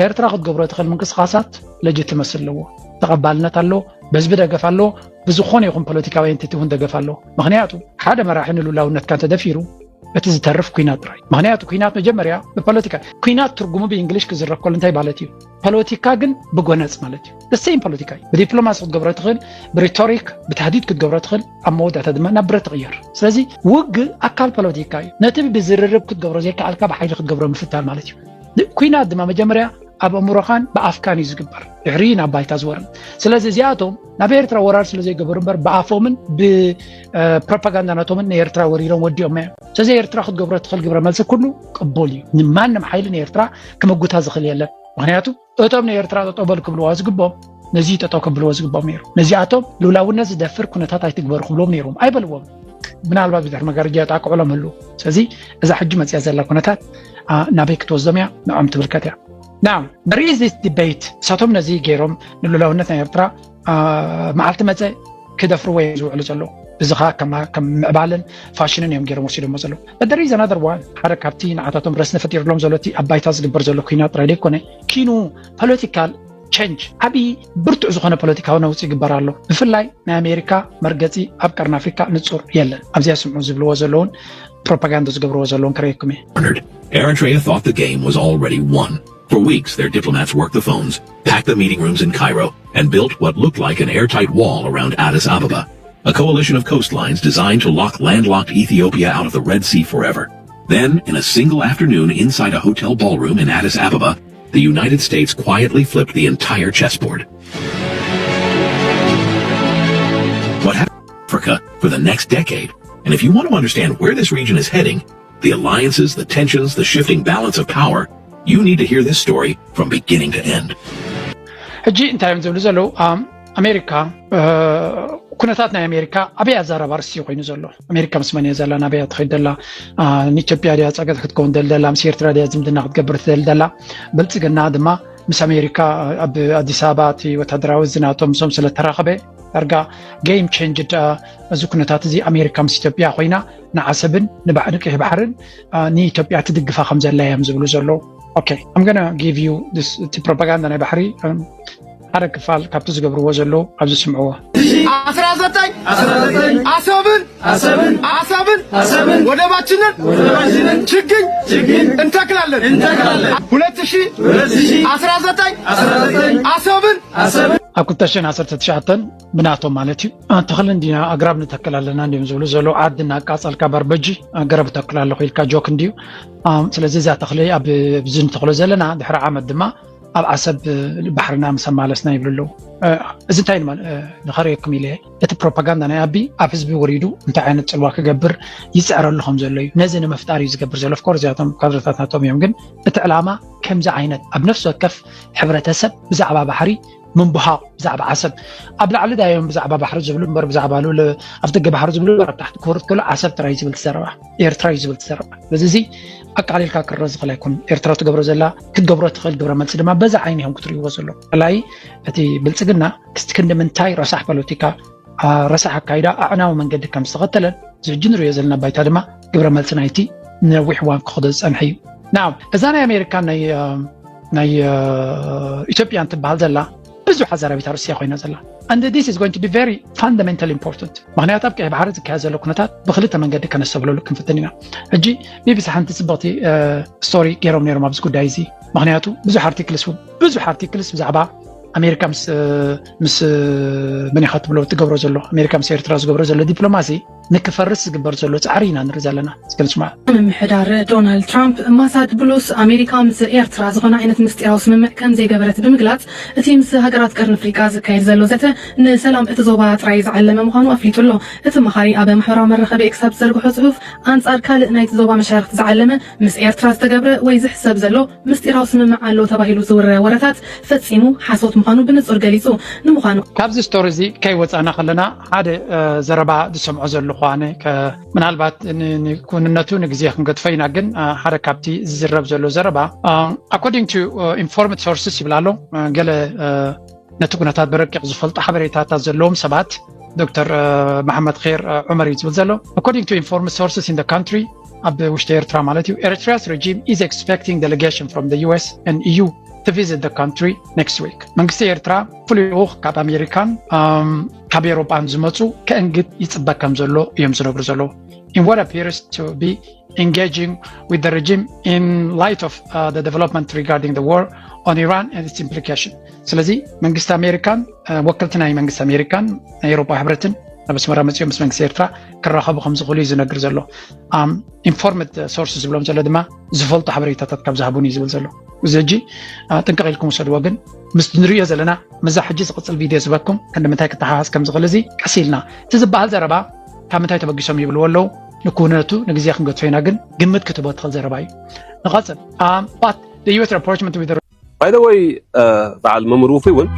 ኤርትራ ክትገብሮ ትኽእል ምንቅስቓሳት ለጅት ትመስል ኣለዎ ተቐባልነት ኣለዎ በህዝቢ ደገፍ ኣለዎ ብዝኾነ ይኹን ፖለቲካዊ ኤንቲቲ እውን ደገፍ ኣለዎ ምክንያቱ ሓደ መራሒ ንልዑላውነትካ እንተደፊሩ እቲ ዝተርፍ ኩናት ጥራይ ምክንያቱ ኩናት መጀመርያ ብፖለቲካ ኩናት ትርጉሙ ብእንግሊሽ ክዝረብ ከሎ እንታይ ማለት እዩ ፖለቲካ ግን ብጎነጽ ማለት እዩ ደሴም ፖለቲካ ብዲፕሎማሲ ክትገብሮ ትኽእል ብሪቶሪክ ብተህዲድ ክትገብሮ ትኽእል ኣብ መወዳእታ ድማ ናብ ብረት ትቕየር ስለዚ ውግእ ኣካል ፖለቲካ እዩ ነቲ ብዝርርብ ክትገብሮ ዘይከኣልካ ብሓይሊ ክትገብሮ ምፍታል ማለት እዩ ኩናት ድማ መጀመርያ ኣብ ኣእምሮኻን ብኣፍካን እዩ ዝግበር ድሕሪ ናብ ባይታ ዝወርድ ስለዚ እዚኣቶም ናብ ኤርትራ ወራር ስለ ዘይገበሩ እምበር ብኣፎምን ብፕሮፓጋንዳ ናቶምን ንኤርትራ ወሪሮም ወዲኦም እዮም ስለዚ ኤርትራ ክትገብሮ ትኽእል ግብረ መልሲ ኩሉ ቅቡል እዩ ንማንም ሓይሊ ንኤርትራ ክመጉታ ዝኽእል የለን ምክንያቱ እቶም ንኤርትራ ጠጠው ክብልዋ ዝግቦም ነዚ ጠጠው ክብልዎ ዝግቦም ነይሩ ነዚኣቶም ልውላውነት ዝደፍር ኩነታት ኣይትግበሩ ክብሎም ነይሮም ኣይበልዎም ምናልባት ብድሕሪ መጋረጃ ጣቅዕሎም ህሉ ስለዚ እዛ ሕጂ መፅያ ዘላ ኩነታት ናበይ ክትወስዶም እያ ንዖም ትምልከት እያ Now, there is this debate. ሳቶም ነዚ ገይሮም ንሉላውነት ናይ ኤርትራ መዓልቲ መፀ ክደፍሩ ወይ ዝውዕሉ ዘሎ ብዝኻ ከም ምዕባልን ፋሽንን እዮም ገይሮም ወሲዶሞ ዘሎ but there is another one ሓደ ካብቲ ንዓታቶም ረስነ ፈጢርሎም ዘሎ እቲ ኣብ ባይታ ዝግበር ዘሎ ኩናት ጥራይ ዘይኮነ ኪኑ ፖለቲካል ቼንጅ ዓብዪ ብርቱዕ ዝኾነ ፖለቲካዊ ነውፂ ይግበር ኣሎ ብፍላይ ናይ ኣሜሪካ መርገፂ ኣብ ቀርኒ ኣፍሪካ ንጹር የለን ኣብዚያ ስምዑ ዝብልዎ ዘለውን ፕሮፓጋንዳ ዝገብርዎ ዘለውን ክረይኩም እየ Eritrea thought the game was already won. For weeks, their diplomats worked the phones, packed the meeting rooms in Cairo, and built what looked like an airtight wall around Addis Ababa, a coalition of coastlines designed to lock landlocked Ethiopia out of the Red Sea forever. Then, in a single afternoon inside a hotel ballroom in Addis Ababa, the United States quietly flipped the entire chessboard. What happened in Africa for the next decade? And if you want to understand where this region is heading, the alliances, the tensions, the shifting balance of power, you need to hear this story from beginning to end. ሕጂ እንታይ እዮም ዝብሉ ዘለዉ ኣሜሪካ ኩነታት ናይ ኣሜሪካ ኣብያ ዘረባ ርሲ ኮይኑ ዘሎ ኣሜሪካ ምስ መን እያ ዘላ ናበያ ትኸይድ ዘላ ንኢትዮጵያ ድያ ፀገት ክትከውን ደልደላ ምስ ኤርትራ ድያ ዝምድና ክትገብር ትደልደላ ብልፅግና ድማ ምስ ኣሜሪካ ኣብ ኣዲስ ኣበባ እቲ ወታደራዊ ዝናቶም ምሶም ስለተራኸበ ዳርጋ ጌም ቼንጅድ እዚ ኩነታት እዚ ኣሜሪካ ምስ ኢትዮጵያ ኮይና ንዓሰብን ንቀይሕ ባሕርን ንኢትዮጵያ ትድግፋ ከም ዘላ እዮም ዝብሉ ዘለዉ Okay, I'm going to give you this propaganda ናይ ባሕሪ ሓደ ክፋል ካብቲ ዝገብርዎ ዘለዉ ኣብዚ ስምዕዎ 19 አሰብን ወደባችንን ችግኝ እንተክላለን 2019 አሰብን ኣብ 2019 ብናቶም ማለት እዩ ተኽልን ዲና ኣግራብ ንተክል ኣለና እንዲዮም ዝብሉ ዘለዉ ዓዲ እናቃፀልካ በርበጂ ገረብ ተክል ኣለኹ ኢልካ ጆክ እንድዩ ስለዚ እዛ ተኽሊ ኣብ ብዚ ንተኽሎ ዘለና ድሕሪ ዓመት ድማ ኣብ ዓሰብ ባሕርና መሰማለስና ይብሉ እዚ እንታይ ንኸሪአኩም ኢለ እቲ ፕሮፓጋንዳ ናይ ኣቢ ኣብ ህዝቢ ወሪዱ እንታይ ዓይነት ፅልዋ ክገብር ይፅዕረሉ ከም ዘሎ እዩ ነዚ ንምፍጣር እዩ ዝገብር ዘሎ ፍኮር እዚኣቶም ካድረታት ናቶም እዮም ግን እቲ ዕላማ ከምዚ ዓይነት ኣብ ነፍሲ ወከፍ ሕብረተሰብ ብዛዕባ ባሕሪ ምንብሃቕ ብዛዕባ ዓሰብ ኣብ ላዕሊ ዳዮም ብዛዕባ ባሕሪ ዝብሉ እምበር ብዛዕባ ኣብ ደገ ባሕሪ ዝብሉ እምበር ኣብ ታሕቲ ክወርድ ከሎ ዓሰብ ጥራይ ዝብል ትዘረባ ኤርትራ እዩ ዝብል ትዘረባ በዚ እዚ ኣቃሊልካ ክረአ ዝኽእል ኣይኮን ኤርትራ ትገብሮ ዘላ ክትገብሮ ትኽእል ግብረ መልሲ ድማ በዛ ዓይኒ እዮም ክትርእይዎ ዘሎ ብፍላይ እቲ ብልፅግና ክስቲ ክንዲ ምንታይ ረሳሕ ፖለቲካ ረሳሕ ኣካይዳ ኣዕናዊ መንገዲ ከም ዝተኸተለን ዝሕጂ ንሪኦ ዘለና ባይታ ድማ ግብረ መልሲ ናይቲ ነዊሕ እዋን ክኸዶ ዝፀንሐ እዩ ናው እዛ ናይ ኣሜሪካ ናይ ኢትዮጵያ እንትበሃል ዘላ ብዙሕ ኣዘራቢታ ሩስያ ኮይና ዘላ and this is going to be very fundamental important ምክንያቱ ኣብ ቀይሕ ባሕሪ ዝካየድ ዘሎ ኩነታት ብክልተ መንገዲ ከነሰብለሉ ክንፍትን ኢና ሕጂ ቢቢሲ ሓንቲ ፅብቕቲ ስቶሪ ገይሮም ነይሮም ኣብዚ ጉዳይ እዚ ምክንያቱ ብዙሕ ኣርቲክልስ ብዛዕባ ኣሜሪካ ምስ መን ኢኻ ትብሎ ትገብሮ ዘሎ ኣሜሪካ ምስ ኤርትራ ዝገብሮ ዘሎ ዲፕሎማሲ ንክፈርስ ዝግበር ዘሎ ፃዕሪ ኢና ንርኢ ዘለና ዝገልጽ ማለት ምምሕዳር ዶናልድ ትራምፕ ማሳድ ብሉስ ኣሜሪካ ምስ ኤርትራ ዝኾነ ዓይነት ምስጢራዊ ስምምዕ ከም ዘይገበረት ብምግላጽ እቲ ምስ ሃገራት ቀርኒ ኣፍሪቃ ዝካየድ ዘሎ ዘተ ንሰላም እቲ ዞባ ጥራይ ዝዓለመ ምዃኑ ኣፍሊጡ ኣሎ እቲ መኻሪ ኣብ ማሕበራዊ መራኸቢ ኤክስ ኣብ ዝዘርግሖ ጽሑፍ ኣንጻር ካልእ ናይቲ ዞባ መሻርክቲ ዝዓለመ ምስ ኤርትራ ዝተገብረ ወይ ዝሕሰብ ዘሎ ምስጢራዊ ስምምዕ ኣሎ ተባሂሉ ዝውረ ወረታት ፈጺሙ ሓሶት ምዃኑ ብንጹር ገሊጹ ንምዃኑ ካብዚ ስቶሪ እዚ ከይወፃና ከለና ሓደ ዘረባ ዝሰምዖ ዘሎ ኳነ ምናልባት ንኩንነቱ ንግዜ ክንገድፈይና ግን ሓደ ካብቲ ዝዝረብ ዘሎ ዘረባ according to informed sources ይብላሎ ገለ ነቲ ኩነታት በረቂቕ ዝፈልጡ ሓበሬታታት ዘለዎም ሰባት ዶክተር መሐመድ ኸይር ዑመር ዝብል ዘሎ according to informed sources in the country ኣብ ውሽጢ ኤርትራ ማለት እዩ Eritrea's regime is expecting delegation from the US and EU to visit the country next week መንግስቲ ኤርትራ ፍሉይ ካብ ኣሜሪካን ካብ ኤሮጳን ዝመፁ ከእንግድ ይፅበቅ ከም ዘሎ እዮም ዝነግሩ ዘለዉ in what appears to be engaging with the regime in light of the development regarding the war on Iran and its implication. ስለዚ መንግስቲ ኣሜሪካን ወከልቲ ናይ መንግስቲ ኣሜሪካን ናይ ኤሮጳ ሕብረትን ኣብ ኣስመራ መፅኦም ምስ መንግስቲ ኤርትራ ክራኸቡ ከም ዝኽእሉ እዩ ዝነግር ዘሎ ኢንፎርምድ ሶርስስ ዝብሎም ዘሎ ድማ ዝፈልጡ ሓበሬታታት ካብ ዝሃቡን እዩ ዝብል ዘሎ እዚ ሕጂ ጥንቅቕ ኢልኩም ውሰድዎ ግን ምስ ንሪኦ ዘለና መዛ ሕጂ ዝቕፅል ቪድዮ ዝበኩም ክንምንታይ ክተሓሓዝ ከም ዝኽእል እዚ ቀሲ ኢልና እቲ ዝበሃል ዘረባ ካብ ምንታይ ተበጊሶም ይብልዎ ኣለዉ ንኩነቱ ንግዜ ክንገድፎ ኢና ግን ግምት ክትቦ ትኽእል ዘረባ እዩ ንቐፅል but the US approachment with the by the way በዓል መምህር ውፉይ እውን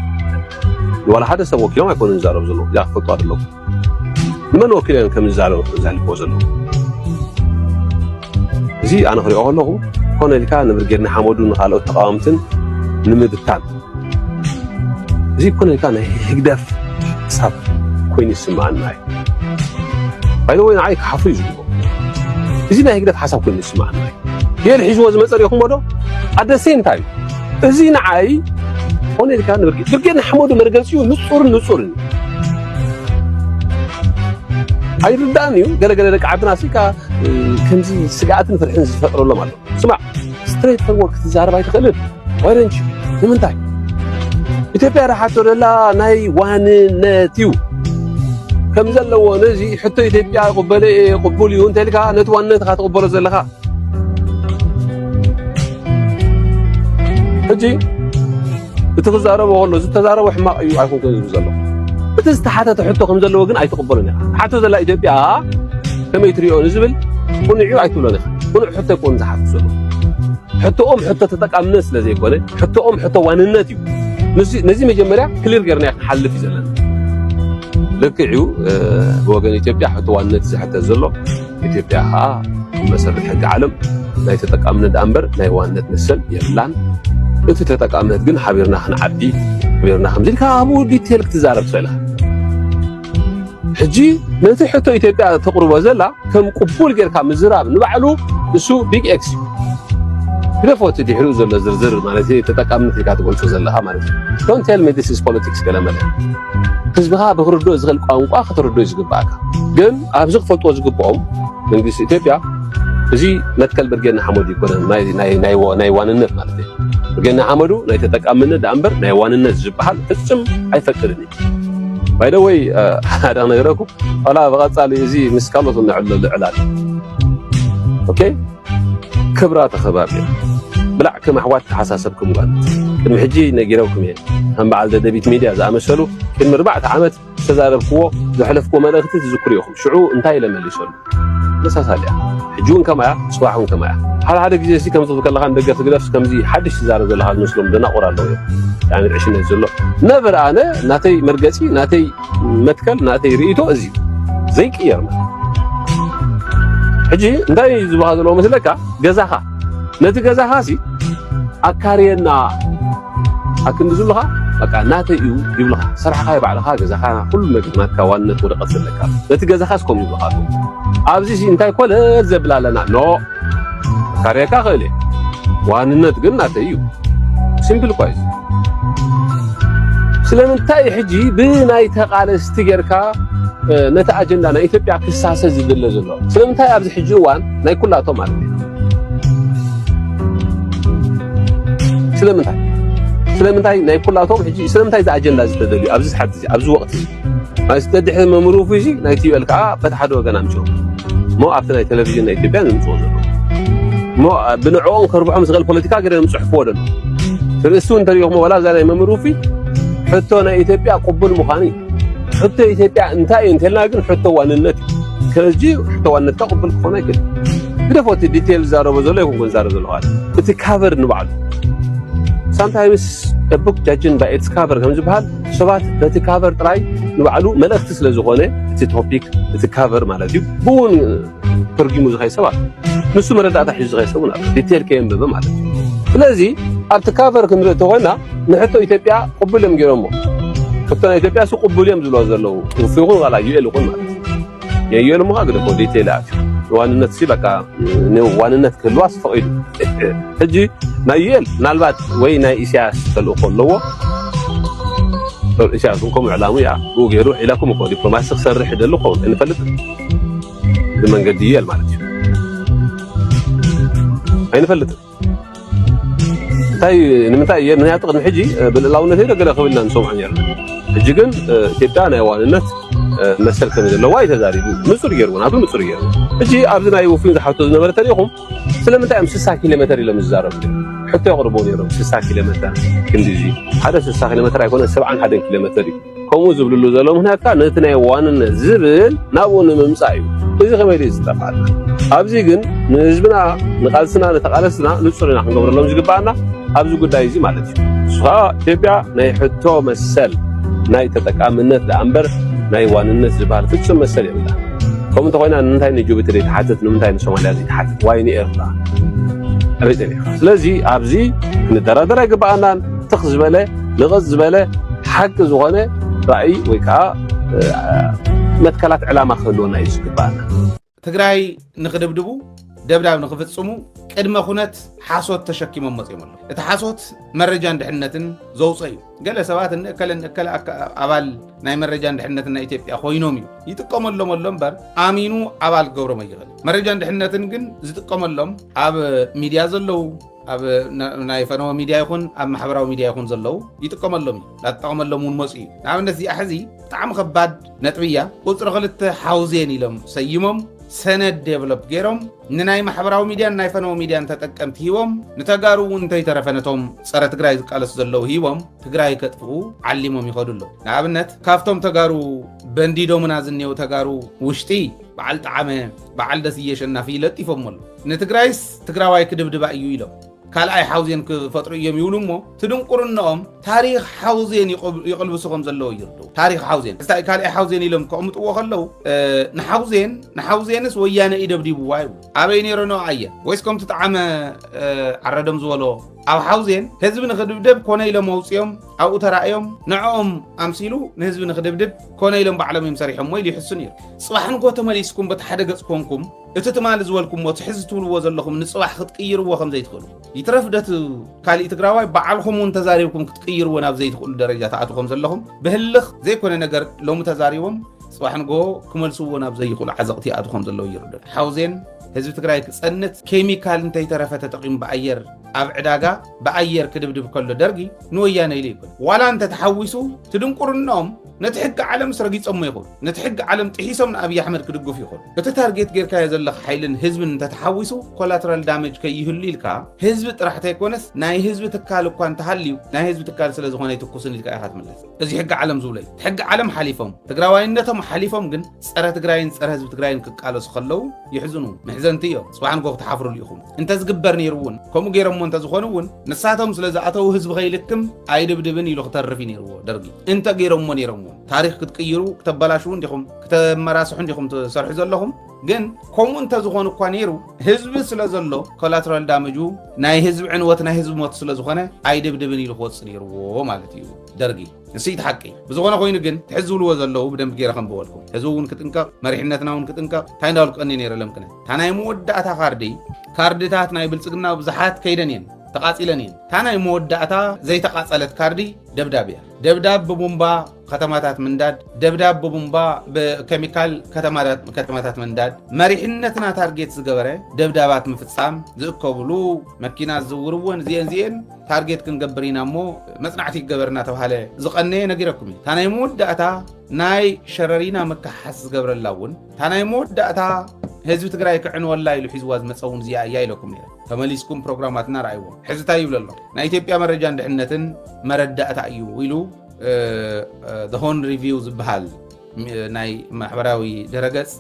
ወላ ሓደ ሰብ ወኪሎም ኣይኮኑን ዝዛረቡ ዘለዉ እዚኣ ክፈልጡ ኣለኹ ንመን ወኪለን ከም ዝዛረቡ ዝሕልፍዎ ዘለዉ እዚ ኣነ ክሪኦ ከለኹ ኮነ ኢልካ ንብርጌድና ሓመዱ ንካልኦት ተቃወምትን ንምብታን እዚ ኮነ ኢልካ ናይ ህግደፍ ሓሳብ ኮይኑ ይስምዓና እዩ by the way ንዓይ ክሓፍሩ እዩ ዝግብኦ እዚ ናይ ህግደፍ ሓሳብ ኮይኑ ይስምዓና እዩ የል ሒዝዎ ዝመፀ ሪኢኹሞ ዶ at the same time እዚ ንዓይ ኮነ ኢልካ ንብርጌድና ሓመዱ መርገፂኡ ንፁርን ኣይርዳእን እዩ ገለገለ ደቂ ዓድና ሲካ ከምዚ ስጋኣትን ፍርሕን ዝፈጥረሎም ኣሎ ስማዕ ስትሬት ፈርወርድ ክትዛረብ ኣይትኽእልን ወይረንቺ ንምንታይ ኢትዮጵያ ረሓቶ ደላ ናይ ዋንነት እዩ ከም ዘለዎ ነዚ ሕቶ ኢትዮጵያ ቅቡል እዩ እንታይ ኢልካ ነቲ ዋንነትካ ትቕበሎ ዘለኻ ሕጂ እቲ ክዛረቦ ከሎ ዝተዛረቦ ሕማቕ እዩ ኣይኮንከን ዝብል ዘሎ እቲ ዝተሓተተ ሕቶ ከም ዘለዎ ግን ኣይትቕበሎን ኢኻ ሓቶ ዘላ ኢትዮጵያ ከመይ ትሪኦ ንዝብል ቁኑዕ ኣይትብሎን ኢኻ ቁኑዕ ሕቶ ይኮን ዝሓትት ዘሎ ሕቶኦም ሕቶ ተጠቃምነት ስለ ዘይኮነ ሕቶኦም ሕቶ ዋንነት እዩ ነዚ መጀመርያ ክሊር ጌርና ክንሓልፍ እዩ ዘለና ልክዕ እዩ ብወገን ኢትዮጵያ ሕቶ ዋንነት ዝሕተት ዘሎ ኢትዮጵያ ከዓ መሰረት ሕጊ ዓለም ናይ ተጠቃምነት እምበር ናይ ዋንነት መሰል የብላን እቲ ተጠቃምነት ግን ሓቢርና ክንዓቢ ሓቢርና ከምዚ ኢልካ ኣብኡ ዲቴል ክትዛረብ ትኽእል ሕጂ ነቲ ሕቶ ኢትዮጵያ ተቕርቦ ዘላ ከም ቅቡል ጌርካ ምዝራብ ንባዕሉ እሱ ቢግ ኤክስ እዩ ግደፎት ድሕሪኡ ዘሎ ዝርዝር ማለት ተጠቃምነት ኢልካ ትገልፆ ዘለኻ ማለት እዩ ዶንት ቴል ሚ ዲስ ኢዝ ፖለቲክስ ገለመለ ህዝብኻ ብክርድኦ ዝኽእል ቋንቋ ክትርድኦ ዝግባእካ ግን ኣብዚ ክፈልጥዎ ዝግብኦም መንግስቲ ኢትዮጵያ እዚ መትከል ብርጌድና ሓመዱ ይኮነን ናይ ዋንነት ማለት እዩ ብርጌድና ሓመዱ ናይ ተጠቃምነት እምበር ናይ ዋንነት ዝበሃል ፍፅም ኣይፈቅድን እዩ by the way ሓደ ነገረኩም ወላ ብቐፃሊ እዚ ምስ ካልኦት ንዕሎ ልዕላል ኦኬ ክብራ ተኸባቢ ብላዕ ከም ኣሕዋት ተሓሳሰብኩም ጋር ቅድሚ ሕጂ ነጊረውኩም እየ ከም በዓል ደደቢት ሚድያ ዝኣመሰሉ ቅድሚ 4 ዓመት ዝተዛረብክዎ ዘሕለፍክዎ መልእኽቲ ትዝክሩ ኢኹም ሽዑ እንታይ ለመሊሰሉ መሳሳልያ ሕጂ እውን ከማያ ፅባሕ እውን ከማያ ሓደ ግዜ እዚ ከም ትኽእል ከለኻ እንደገፍ ትግደፍስ ከምዚ ሓድሽ ዝዛረብ ዘለኻ ዝመስሎም ደናቑር ኣለዉ يعني العشرين زلوا نبر أنا ناتي مرقتي ناتي متكل ناتي رئيتو أزي زي كيرنا حجي نداي زبها هذا لو مثلك جزاها ناتي جزاها سي أكارينا أكن زلها بقى ناتي يبلها صراحة خايب على حاجة جزاها كل ما كوانت ولا قصر لك ناتي جزاها سكم يبلها أبزي شيء نتاي كل زبلا لنا نو كاريكا خلي وانت قلنا تيو سيمبل كويس ስለምንታይ ሕጂ ብናይ ተቃለስቲ ጌርካ ነቲ ኣጀንዳ ናይ ኢትዮጵያ ክሳሰ ዝድለ ዘሎ ስለምንታይ ኣብዚ ሕጂ እዋን ናይ ኩላቶም ማለት እዩ ስለምንታይ ናይ ኩላቶም ሕጂ ስለምንታይ እዚ ኣጀንዳ ዝተደልዩ ኣብዚ ሰዓት እዚ ኣብዚ ወቕቲ ማለት ዝተድሕ መምሩፍ እዚ ናይ ቲዩኤል ከዓ በተሓደ ወገን ኣምጪዎ ሞ ኣብቲ ናይ ቴሌቪዥን ናይ ኢትዮጵያ ንምፅዎ ዘሎ ሞ ብንዕኦም ከርብሖም ዝኽእል ፖለቲካ ገይሮም ዝፅሕፍዎ ደሎ ርእሱ እንተሪኢኹሞ ወላ እዛ ናይ መምሩፊ حتى إثيوبيا قبول مخاني حتى إثيوبيا انتهى انتهينا لكن حتى واننت كنجي حتى واننت قبول مخاني كده كده فوت الديتيل زارو بزوله يكون زارو زلوا هذا بتكافر نبعد sometimes a book judging by its cover كم جبهال شبات بتكافر تراي نبعلو ملأخت سلزخونه التوبيك بتكافر مالتيو بون ترجمو زغاي سبا نسو مردات حج زغاي سبونا ديتيل كيم بما مالتيو ስለዚህ ኣብቲ ካቨር ክንርኢ ተኾይና ንሕቶ ኢትዮጵያ ቅቡሎም ገይሮሞ ሕቶ ናይ ኢትዮጵያ ሱ ቅቡሎም ዝብሎ ዘለዉ ውፊኹን ዋላ ዩኤል ይኹን ማለት የዩኤል ሞ ግደ ኮ ዲቴል ኣት ዋንነት ሲ በቃ ዋንነት ክህልዋስ ፈቒዱ ሕጂ ናይ ዩኤል ምናልባት ወይ ናይ ኢሳያስ ተልእኮ ኣለዎ إشاعتكم إعلامية وغيره إلىكم كو دبلوماسي خسرح دلو خون نفلت بمن قدية المالك أين فلت تاي نمتاي من يعتقد نحجي باللاونه هيدا قال خبلنا نسوم عن يلا حجي كن تيبتانا يوانነት مسل كم له واي تزاري مصر يرون هذا مصر يرون اجي ابزنا يوفين حتى زنبر تاريخهم سلمتاي 60 كيلومتر الى مزارب حتى يقربون يرون 60 كيلومتر كنديجي هذا 60 كيلومتر يكون 71 كيلومتر كم زبللو زلهم هناك نتنا يوانن زبل نابون ممصايو እዚ ከመይ ዝተፋልና ኣብዚ ግን ንህዝብና ንቃልስና ንተቃለስና ንጹርና ክንገብረሎም ዝግባአና ኣብዚ ጉዳይ እዚ ማለት እዩ እሱኻ ኢትዮጵያ ናይ ሕቶ መሰል ናይ ተጠቃምነት ዳንበር ናይ ዋንነት ዝበሃል ፍጹም መሰል የብላ ከምኡ እንተኮይና ንምንታይ ንጅቡቲ ዘይተሓትት ንምንታይ ንሶማልያ ዘይተሓትት ዋይ ንኤርትራ ኣበይተን ኢኻ ስለዚ ኣብዚ ክንደራደር ይግባአናን ትኽ ዝበለ ንቕፅ ዝበለ ሓቂ ዝኾነ ራእይ ወይ ከዓ መትከላት ዕላማ ክህልወና እዩ ዝግባአና ትግራይ ንኽድብድቡ ደብዳብ ንኽፍጽሙ ቅድመ ኩነት ሓሶት ተሸኪሞም መፅኦም ኣሎ እቲ ሓሶት መረጃ እንድሕነትን ዘውፅእ እዩ ገለ ሰባት ንእከለ ኣባል ናይ መረጃ እንድሕነትን ናይ ኢትዮጵያ ኮይኖም እዩ ይጥቀመሎም ኣሎ እምበር ኣሚኑ ኣባል ክገብሮም ኣይኽእል መረጃ እንድሕነትን ግን ዝጥቀመሎም ኣብ ሚድያ ዘለው ኣብ ናይ ፈነወ ሚድያ ይኹን ኣብ ማሕበራዊ ሚድያ ይኹን ዘለው ይጥቀመሎም እዩ ላተጠቀመሎም እውን መፅኡ እዩ ንኣብነት እዚኣ ሕዚ ብጣዕሚ ከባድ ነጥብያ ቁፅሪ 2 ሓውዜን ኢሎም ሰይሞም ሰነድ ዴቨሎፕ ገይሮም ንናይ ማሕበራዊ ሚድያን ናይ ፈነወ ሚድያን ተጠቀምቲ ሂቦም ንተጋሩ እውን እንተይተረፈነቶም ፀረ ትግራይ ዝቃለሱ ዘለው ሂቦም ትግራይ ከጥፍኡ ዓሊሞም ይኸዱ ኣሎ ንኣብነት ካብቶም ተጋሩ በንዲዶምና ዝኔው ተጋሩ ውሽጢ በዓል ጣዕመ በዓል ደስየ ሸናፊ ለጢፎም ኣሎ ንትግራይስ ትግራዋይ ክድብድባ እዩ ኢሎም ካልኣይ ሓውዜን ክፈጥሩ እዮም ይብሉ እሞ ትድንቁርነኦም ታሪክ ሓውዜን ይቕልብስኹም ዘለዎ ይርዱ ታሪክ ሓውዜን እስታይ ካልኣይ ሓውዜን ኢሎም ከቕምጥዎ ከለው ንሓውዜንስ ወያነ ይደብዲብዋ ይብሉ ኣበይ ነይሮ ነው ኣየ ወይስ ከምቲ ጣዕመ ዓረዶም ዝበሎ ኣብ ሓውዜን ህዝቢ ንኽድብድብ ኮነ ኢሎም ኣውፅኦም ኣብኡ ተራእዮም ንዕኦም ኣምሲሉ ንህዝቢ ንኽድብድብ ኮነ ኢሎም ባዕሎም እዮም ሰሪሖም ወይ ይሕሱ ነይሩ ፅባሕ ንጎ ተመሊስኩም በቲ ሓደ ገፅ ኮንኩም እቲ ትማሊ ዝበልኩምዎ ትሕዝ ትብልዎ ዘለኹም ንፅባሕ ክትቅይርዎ ከም ዘይትኽእሉ ይትረፍ ደት ካልእ ትግራዋይ በዓልኹም እውን ተዛሪብኩም ክትቅይርዎ ናብ ዘይትኽእሉ ደረጃ ተኣትኹም ዘለኹም ብህልኽ ዘይኮነ ነገር ሎሚ ተዛሪቦም ፅባሕ ንጎ ክመልስዎ ናብ ዘይኽእሉ ዓዘቕቲ ኣትኹም ዘለዉ ይርዱ ሓውዜን ህዝቢ ትግራይ ክፀንት ኬሚካል እንተይተረፈ ተጠቂሙ ብኣየር ኣብ ዕዳጋ ብኣየር ክድብድብ ከሎ ደርጊ ንወያነ ኢሉ ይኮን ዋላ እንተ ተሓዊሱ ትድንቁርኖም ነቲ ሕጊ ዓለም ስረጊፆሞ ይኹን ነቲ ሕጊ ዓለም ጥሒሶም ንኣብይ ኣሕመድ ክድግፍ ይኹን እቲ ታርጌት ጌርካዮ ዘለኻ ሓይልን ህዝብን እንተተሓዊሱ ኮላተራል ዳሜጅ ከይህሉ ኢልካ ህዝቢ ጥራሕ ተይኮነስ ናይ ህዝቢ ትካል እኳ እንተሃልዩ ናይ ህዝቢ ትካል ስለ ዝኾነ ይትኩስን ኢልካ ኢኻ ትምለስ እዚ ሕጊ ዓለም ዝብሎ እዩ ሕጊ ዓለም ሓሊፎም ትግራዋይነቶም ሓሊፎም ግን ፀረ ትግራይን ፀረ ህዝቢ ትግራይን ክቃለሱ ከለው ይሕዝኑ ምሕዘንቲ እዮም ፅባሕ ንጎ ክትሓፍሩሉ ኢኹም እንተዝግበር ነይሩ እውን ከምኡ ገይሮሞ እንተዝኾኑ እውን ንሳቶም ስለዝኣተው ህዝቢ ከይልክም ኣይድብድብን ኢሉ ክተርፍ ነይርዎ ደርጊ እንተ ገይሮሞ ነይሮም ታሪክ ክትቅይሩ ክትበላሽውን ዲኹም ክትመራስሑን ዲኹም ትሰርሑ ዘለኹም ግን ከምኡ እንተዝኾኑ እኳ ነይሩ ህዝቢ ስለ ዘሎ ኮላተራል ዳሜጁ ናይ ህዝቢ ዕንወት ናይ ህዝቢ ሞት ስለ ዝኾነ ኣይድብድብን ኢሉ ክወፅእ ነይርዎ ማለት እዩ ደርጊ ንስይት ሓቂ ብዝኾነ ኮይኑ ግን ትሕዝብልዎ ዘለዉ ብደንብ ገይረ ከም በወልኩም ህዝቢ እውን ክጥንቀቕ መሪሕነትና እውን ክጥንቀቕ እንታይ እንዳበልቀኒ ነይረ ለምክነ እታ ናይ መወዳእታ ካርድታት ናይ ብልፅግና ብዙሓት ከይደን እየን ተቃፂለን እየን እታ ናይ መወዳእታ ዘይተቃፀለት ካርዲ ደብዳብ እያ ደብዳብ ብቡምባ ከተማታት ምንዳድ ደብዳብ ብቡምባ ብኬሚካል ከተማታት ምንዳድ መሪሕነትና ታርጌት ዝገበረ ደብዳባት ምፍፃም ዝእከብሉ መኪና ዝውርዎን እዚአን ታርጌት ክንገብር ኢና እሞ መፅናዕቲ ይገበርና ተባሃለ ዝቐነየ ነጊረኩም እዩ እታ ናይ መወዳእታ ናይ ሸረሪና መካሓስ ዝገብረላ እውን እታ ናይ መወዳእታ ህዝቢ ትግራይ ክዕንወላ ኢሉ ሒዝዋ ዝመፀውን እዚኣ እያ ኢለኩም ነይረ ተመሊስኩም ፕሮግራማትና ረኣይዎም ሕዝታ ይብሉ ኣሎ ናይ ኢትዮጵያ መረጃ እንድሕነትን መረዳእታ እዩ ኢሉ ሆን ሪቪው ዝበሃል ናይ ማሕበራዊ ድረገፅ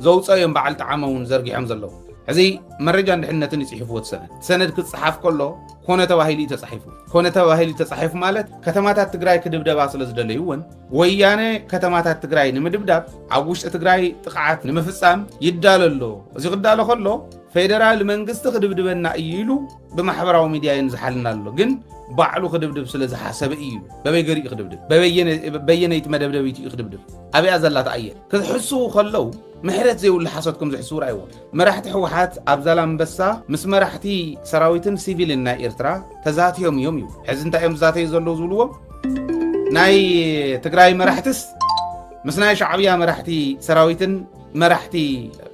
ዘውፅኦ እዮም በዓል ጣዕመ እውን ዘርጊሖም ዘለዉ ሕዚ መረጃ እንድሕነትን ይፅሒፍዎ ሰነድ ክፅሓፍ ከሎ ኮነ ተባሂሉ ተፃሒፉ ኮነ ተባሂሉ ተፃሒፉ ማለት ከተማታት ትግራይ ክድብደባ ስለ ዝደለዩ እውን ወያነ ከተማታት ትግራይ ንምድብዳብ ኣብ ውሽጢ ትግራይ ጥቕዓት ንምፍፃም ይዳለሎ እዚ ክዳሎ ከሎ ፌደራል መንግስቲ ክድብድበና እዩ ኢሉ ብማሕበራዊ ሚድያ ዝሓልና ኣሎ ግን ባዕሉ ክድብድብ ስለ ዝሓሰበ እዩ በበይ ገሪኡ ክድብድብ በየነይቲ መደብደቢት እዩ ክድብድብ ኣብያ ዘላ ተኣየ ክትሕሱ ከለው ምሕረት ዘይብሉ ሓሶትኩም ዝሕሱ ረኣይዎ መራሕቲ ሕወሓት ኣብ ዛላምበሳ ምስ መራሕቲ ሰራዊትን ሲቪልን ናይ ኤርትራ ተዛትዮም እዮም እዩ ሕዚ እንታይ እዮም ዝዛተዩ ዘለዉ ዝብልዎም ናይ ትግራይ መራሕትስ ምስ ናይ ሻዕብያ መራሕቲ ሰራዊትን መራሕቲ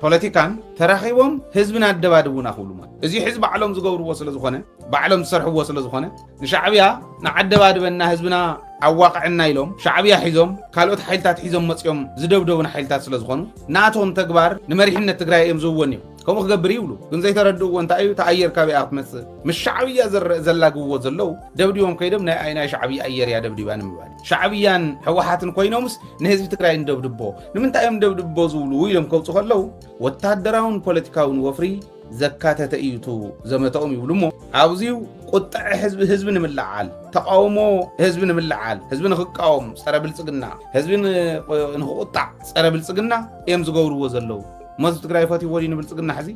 ፖለቲካን ተራኺቦም ህዝብን ኣደባድቡና ክብሉ ማለት እዚ ህዝቢ ባዕሎም ዝገብርዎ ስለ ዝኾነ ባዕሎም ዝሰርሕዎ ስለ ዝኾነ ንሻዕብያ ንዓደባድበና ህዝብና ኣዋቅዕና ኢሎም ሻዕብያ ሒዞም ካልኦት ሓይልታት ሒዞም መፅዮም ዝደብደቡና ሓይልታት ስለ ዝኾኑ ናቶም ተግባር ንመሪሕነት ትግራይ እዮም ዝውውን እዮም ከምኡ ክገብር ይብሉ ግን ዘይተረድእዎ እንታይ እዩ ተኣየርካ ቢኣ ክትመፅእ ምስ ሻዕብያ ዘላግብዎ ዘለው ደብዲቦም ከይዶም ናይ ሻዕብያ ኣየር እያ ደብዲባ ንምባል ሻዕብያን ሕወሓትን ኮይኖምስ ንህዝቢ ትግራይ እንደብድቦ ንምንታይ እዮም ደብድቦ ዝብሉ ኢሎም ከውፁ ከለው ወታደራውን ፖለቲካውን ወፍሪ ዘካተተ እዩቱ ዘመተኦም ይብሉ እሞ ኣብዚዩ ቁጣዕ ህዝቢ ንምልዓል ተቃውሞ ህዝቢ ንምልዓል ህዝቢ ንክቃወም ፀረ ብልፅግና ህዝቢ ንክቁጣዕ ፀረ ብልፅግና እዮም ዝገብርዎ ዘለው መዝ ትግራይ ፈትይዎ ዲ ንብልፅግና ሕዚ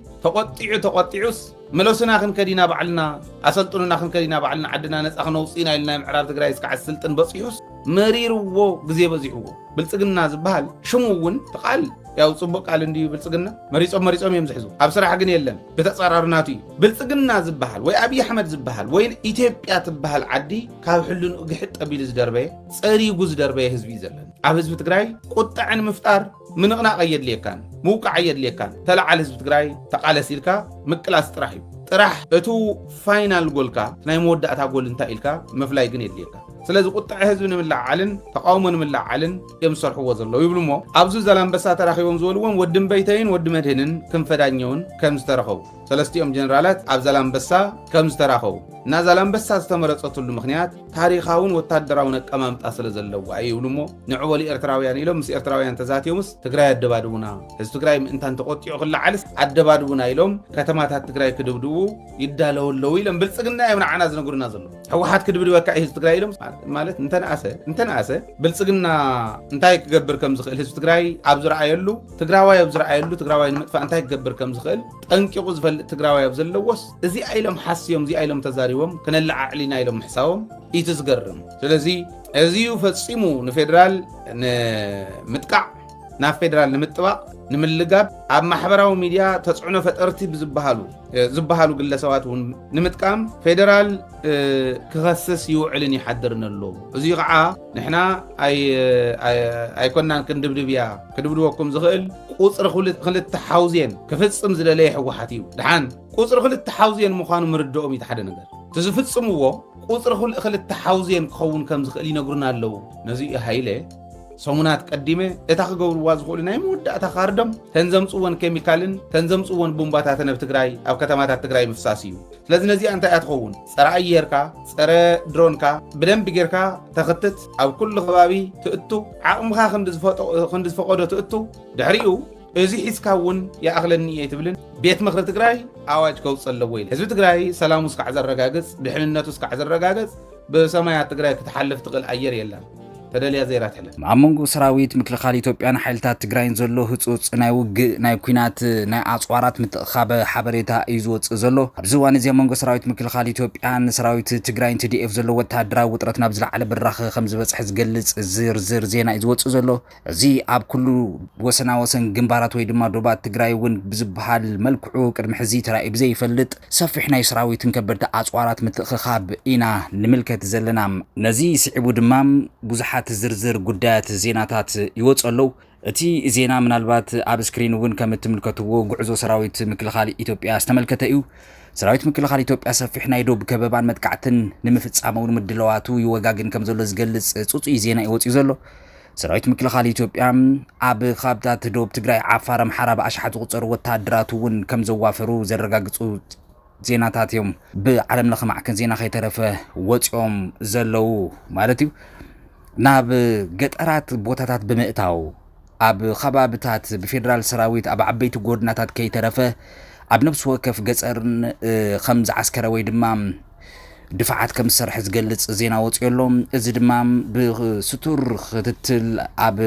ተቆጢዑስ መለሱና ክንከዲና ባዕልና ኣሰልጥኑና ክንከዲና ባዕልና ዓድና ነፃ ክነውፅኢና ኢልና ምዕራብ ትግራይ እስካዕ ስልጥን በፂሑስ መሪርዎ ግዜ በዚሕዎ ብልፅግና ዝበሃል ሽሙ እውን ተቃል ያው ጽቡቅ ቃል እንዲ ብልጽግና መሪጾም እዮም ዝሕዙ ኣብ ስራሕ ግን የለን በተጻራርናቱ ብልጽግና ዝበሃል ወይ አብይ አሕመድ ዝበሃል ወይ ኢትዮጵያ ትበሃል ዓዲ ካብ ሕሉን ግሕጥ ጠቢል ዝደርበየ ጸሪጉ ዝደርበየ ህዝቢ ዘለን ኣብ ህዝቢ ትግራይ ቁጣዕን ምፍጣር ምንቕናቕ የድልየካን ምውቃዕ የድልየካን ተላዓል ህዝቢ ትግራይ ተቃለስ ኢልካ ምቅላስ ጥራሕ እዩ ጥራሕ እቱ ፋይናል ጎልካ ናይ መወዳእታ ጎል እንታይ ኢልካ መፍላይ ግን የድልየካ ስለዚ ቁጣዕ ህዝቢ ንምልዓልን ተቃውሞ ንምልዓልን የምሰርሕዎ ዘለው ይብሉ ሞ ኣብዚ ዛላምበሳ ተራኺቦም ዝበልዎም ወድም በይተይን ወድ መድህንን ክንፈዳኘውን ከም ዝተረኸቡ ሰለስቲኦም ጀነራላት ኣብ ዛላምበሳ ከም ዝተራኸቡ እና ዛላምበሳ ዝተመረፀትሉ ምክንያት ታሪኻውን ወታደራውን አቀማምጣ ስለ ዘለዋ ይብሉ ሞ ንዕወሊ ኤርትራውያን ኢሎም ምስ ኤርትራውያን ተዛትዮምስ ትግራይ አደባድቡና ህዝቢ ትግራይ ምእንታን ተቆጢዑ ክላዓልስ አደባድቡና ኢሎም ከተማታት ትግራይ ክድብድቡ ይዳለወለው ኢሎም ብልጽግና እዮም ንዓና ዝነግሩና ዘሎ ሕወሓት ክድብድበካ ህዝቢ ትግራይ ኢሎም ማለት እንተነኣሰ ብልጽግና እንታይ ክገብር ከም ዝኽእል ህዝቢ ትግራይ ኣብ ዝረኣየሉ ትግራዋይ ኣብ ዝረኣየሉ ትግራዋይ ንምጥፋእ እንታይ ክገብር ከም ዝኽእል ጠንቂቁ ዝፈልጥ ትግራዋይ ኣብ ዘለዎስ እዚ ኣይሎም ሓስዮም እዚ ኣይሎም ተዛሪቦም ከነለዓዕሊና ኢሎም ሕሳቦም ኢቱ ዝገርም ስለዚ እዚዩ ፈጺሙ ንፌደራል ንምጥቃዕ ናብ ፌደራል ንምጥባቕ ንምልጋብ ኣብ ማሕበራዊ ሚድያ ተጽዕኖ ፈጠርቲ ዝብሃሉ ግለሰባት እውን ንምጥቃም ፌደራል ክኸስስ ይውዕልን ይሓድርን ኣሎ እዚ ከዓ ንሕና ኣይኮናን ክንድብድብያ ክድብድወኩም ዝኽእል ቁፅሪ ክልተ ሓውዝየን ክፍጽም ዝደለየ ሕወሓት እዩ ድሓን ቁፅሪ ክልተ ሓውዝየን ምዃኑ ምርድኦም እዩ ሓደ ነገር ትዝፍጽምዎ ቁፅሪ ክልተ ሓውዝየን ክኸውን ከም ዝኽእል ይነግሩና ኣለዉ ነዚ ሃይለ ሰሙናት ቀዲመ እታ ክገብርዋ ዝኽእሉ ናይ መወዳእታ ካርዶም ተንዘምፅዎን ኬሚካልን ተንዘምፅዎን ቦምባታት ናብ ትግራይ ኣብ ከተማታት ትግራይ ምፍሳስ እዩ ስለዚ ነዚኣ እንታይ ኣትኸውን ፀረ ኣየርካ ፀረ ድሮንካ ብደንቢ ጌርካ ተኽትት ኣብ ኩሉ ከባቢ ትእቱ ዓቕምካ ክንዲ ዝፈቐዶ ትእቱ ድሕሪኡ እዚ ሒዝካ እውን ይኣኽለኒ እየ ትብልን ቤት ምክሪ ትግራይ ኣዋጅ ከውፅእ ኣለዎ ኢሉ ህዝቢ ትግራይ ሰላሙ እስካዕ ዘረጋግፅ ድሕንነቱ እስካዕ ዘረጋግፅ ብሰማያት ትግራይ ክትሓልፍ ትኽእል ኣየር የለን ተደልያ ዘይራት ሕለ ኣብ መንጎ ሰራዊት ምክልኻል ኢትዮጵያን ሓይልታት ትግራይን ዘሎ ህፁፅ ናይ ውግእ ናይ ኩናት ናይ ኣፅዋራት ምትእኻብ ሓበሬታ እዩ ዝወፅእ ዘሎ ኣብዚ እዋን እዚ መንጎ ሰራዊት ምክልኻል ኢትዮጵያን ሰራዊት ትግራይን TDF ዘሎ ወተሃደራዊ ውጥረት ናብ ዝለዓለ ብራኸ ከም ዝበፅሕ ዝገልጽ ዝርዝር ዜና እዩ ዝወፅእ ዘሎ እዚ ኣብ ኩሉ ወሰናወሰን ግንባራት ወይ ድማ ዶባት ትግራይ እውን ብዝበሃል መልክዑ ቅድሚ ሕዚ ተራእዩ ብዘይፈልጥ ሰፊሕ ናይ ሰራዊትን ከበድቲ ኣፅዋራት ምትእኻብ ኢና ንምልከት ዘለና ነዚ ስዒቡ ድማ ብዙሓት ዝርዝር ጉዳያት ዜናታት ይወፅኣለው እቲ ዜና ምናልባት ኣብ ስክሪን እውን ከም እትምልከትዎ ጉዕዞ ሰራዊት ምክልኻል ኢትዮጵያ ዝተመልከተ እዩ ሰራዊት ምክልኻል ኢትዮጵያ ሰፊሕ ናይ ዶብ ከበባን መጥቃዕትን ንምፍጻመውን ምድለዋቱ ይወጋግን ከም ዘሎ ዝገልጽ ጽጹይ ዜና ይወፅኡ ዘሎ ሰራዊት ምክልኻል ኢትዮጵያ ኣብ ካብታት ዶብ ትግራይ ዓፋር ኣምሓራ ብኣሽሓት ዝቁፀሩ ወተሃደራት እውን ከም ዘዋፈሩ ዘረጋግጹ ዜናታት እዮም ብዓለም ለኸ ማዕከን ዜና ከይተረፈ ወፂኦም ዘለው ማለት እዩ ናብ ገጠራት ቦታታት ብምእታው ኣብ ከባቢታት ብፌደራል ሰራዊት ኣብ ዓበይቲ ጎድናታት ከይተረፈ ኣብ ነፍሲ ወከፍ ገጠርን ከም ዝዓስከረ ወይ ድማ ድፍዓት ከም ዝሰርሕ ዝገልጽ ዜና ወፅሎም እዚ ድማ ብስቱር ክትትል ኣብ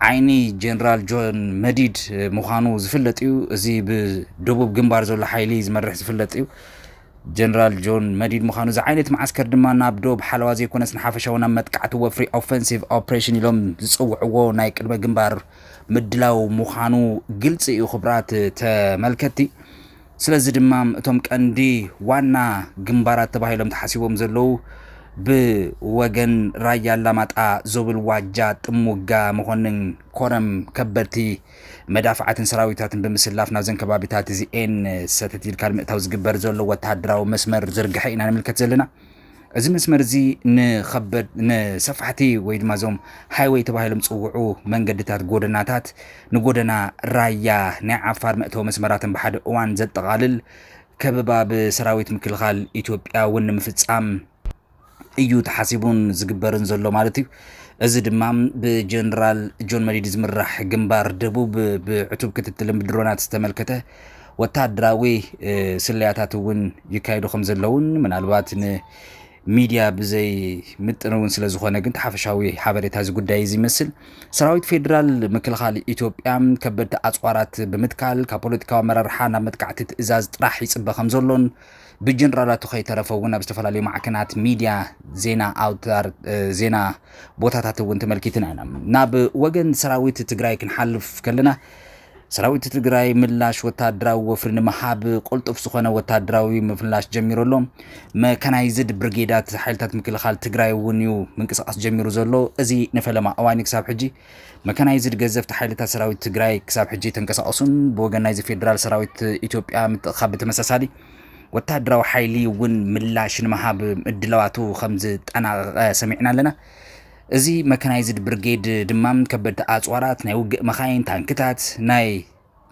ዓይኒ ጀነራል ጆን መዲድ ምዃኑ ዝፍለጥ እዩ እዚ ብደቡብ ግንባር ዘሎ ሓይሊ ዝመርሕ ዝፍለጥ እዩ ጀነራል ጆን መዲድ ምዃኑ እዚ ዓይነት ማዓስከር ድማ ናብ ዶብ ሓለዋ ዘይኮነስ ንሓፈሻው ናብ መጥቃዕቲ ወፍሪ ኦፌንሲቭ ኦፕሬሽን ኢሎም ዝፅውዕዎ ናይ ቅድመ ግንባር ምድላው ምዃኑ ግልፂ እዩ ክብራት ተመልከቲ ስለዚ ድማ እቶም ቀንዲ ዋና ግንባራት ተባሂሎም ተሓሲቦም ዘለው ብወገን ራያ አላማጣ ዞብል ዋጃ ጥሙጋ መሆንን ኮረም ከበርቲ መዳፍዓትን ሰራዊታትን ብምስላፍ ናብ ዘን ከባቢታት እዚአን ሰተቲል ካልምእታው ዝግበር ዘሎ ወተሃደራዊ መስመር ዝርግሐ ኢና ንምልከት ዘለና እዚ መስመር እዚ ንኸበድ ንሰፋሕቲ ወይ ድማ ዞም ሃይዌይ ተባሂሎም ጽውዑ መንገድታት ጎደናታት ንጎደና ራያ ናይ ዓፋር መእተዊ መስመራትን ብሓደ እዋን ዘጠቓልል ከበባ ብሰራዊት ምክልኻል ኢትዮጵያ እውን ንምፍጻም እዩ ተሓሲቡን ዝግበርን ዘሎ ማለት እዩ እዚ ድማ ብጀነራል ጆን መዲድ ዝምራሕ ግንባር ደቡብ ብዕቱብ ክትትልን ብድሮናት ዝተመልከተ ወተሃደራዊ ስልያታት እውን ይካየዱ ከም ዘለውን ምናልባት ሚዲያ ብዘይ ምጥነውን ስለ ዝኾነ ግን ተሓፈሻዊ ሓበሬታ እዚ ጉዳይ እዚ ይመስል ሰራዊት ፌደራል ምክልኻል ኢትዮጵያ ከበድቲ ኣጽዋራት ብምትካል ካብ ፖለቲካዊ ኣመራርሓ ናብ መጥቃዕቲ ትእዛዝ ጥራሕ ይጽበ ከም ዘሎን ብጀነራላቱ ከይተረፈውን ኣብ ዝተፈላለዩ ማዕከናት ሚዲያ ዜና ኣውታር ዜና ቦታታት እውን ተመልኪትና ኢና ናብ ወገን ሰራዊት ትግራይ ክንሓልፍ ከለና ሰራዊት ትግራይ ምላሽ ወታደራዊ ወፍሪ ንምሃብ ቁልጡፍ ዝኾነ ወታደራዊ ምፍላሽ ጀሚሩሎ መካናይዝድ ብርጌዳት ሓይልታት ምክልኻል ትግራይ እውን እዩ ምንቅስቃስ ጀሚሩ ዘሎ እዚ ነፈለማ እዋን ክሳብ ሕጂ መካናይዝድ ገዘፍቲ ሓይልታት ሰራዊት ትግራይ ክሳብ ሕጂ ተንቀሳቀሱን ብወገን ናይዚ ፌደራል ሰራዊት ኢትዮጵያ ምትኻብ ተመሳሳሊ ወታደራዊ ሓይሊ እውን ምላሽ ንምሃብ እድለዋቱ ከም ዝጠናቀቀ ሰሚዕና ኣለና እዚ መካናይዝድ ብርጌድ ድማ ከበድቲ ኣጽዋራት ናይ ውግእ መኻይን ታንክታት ናይ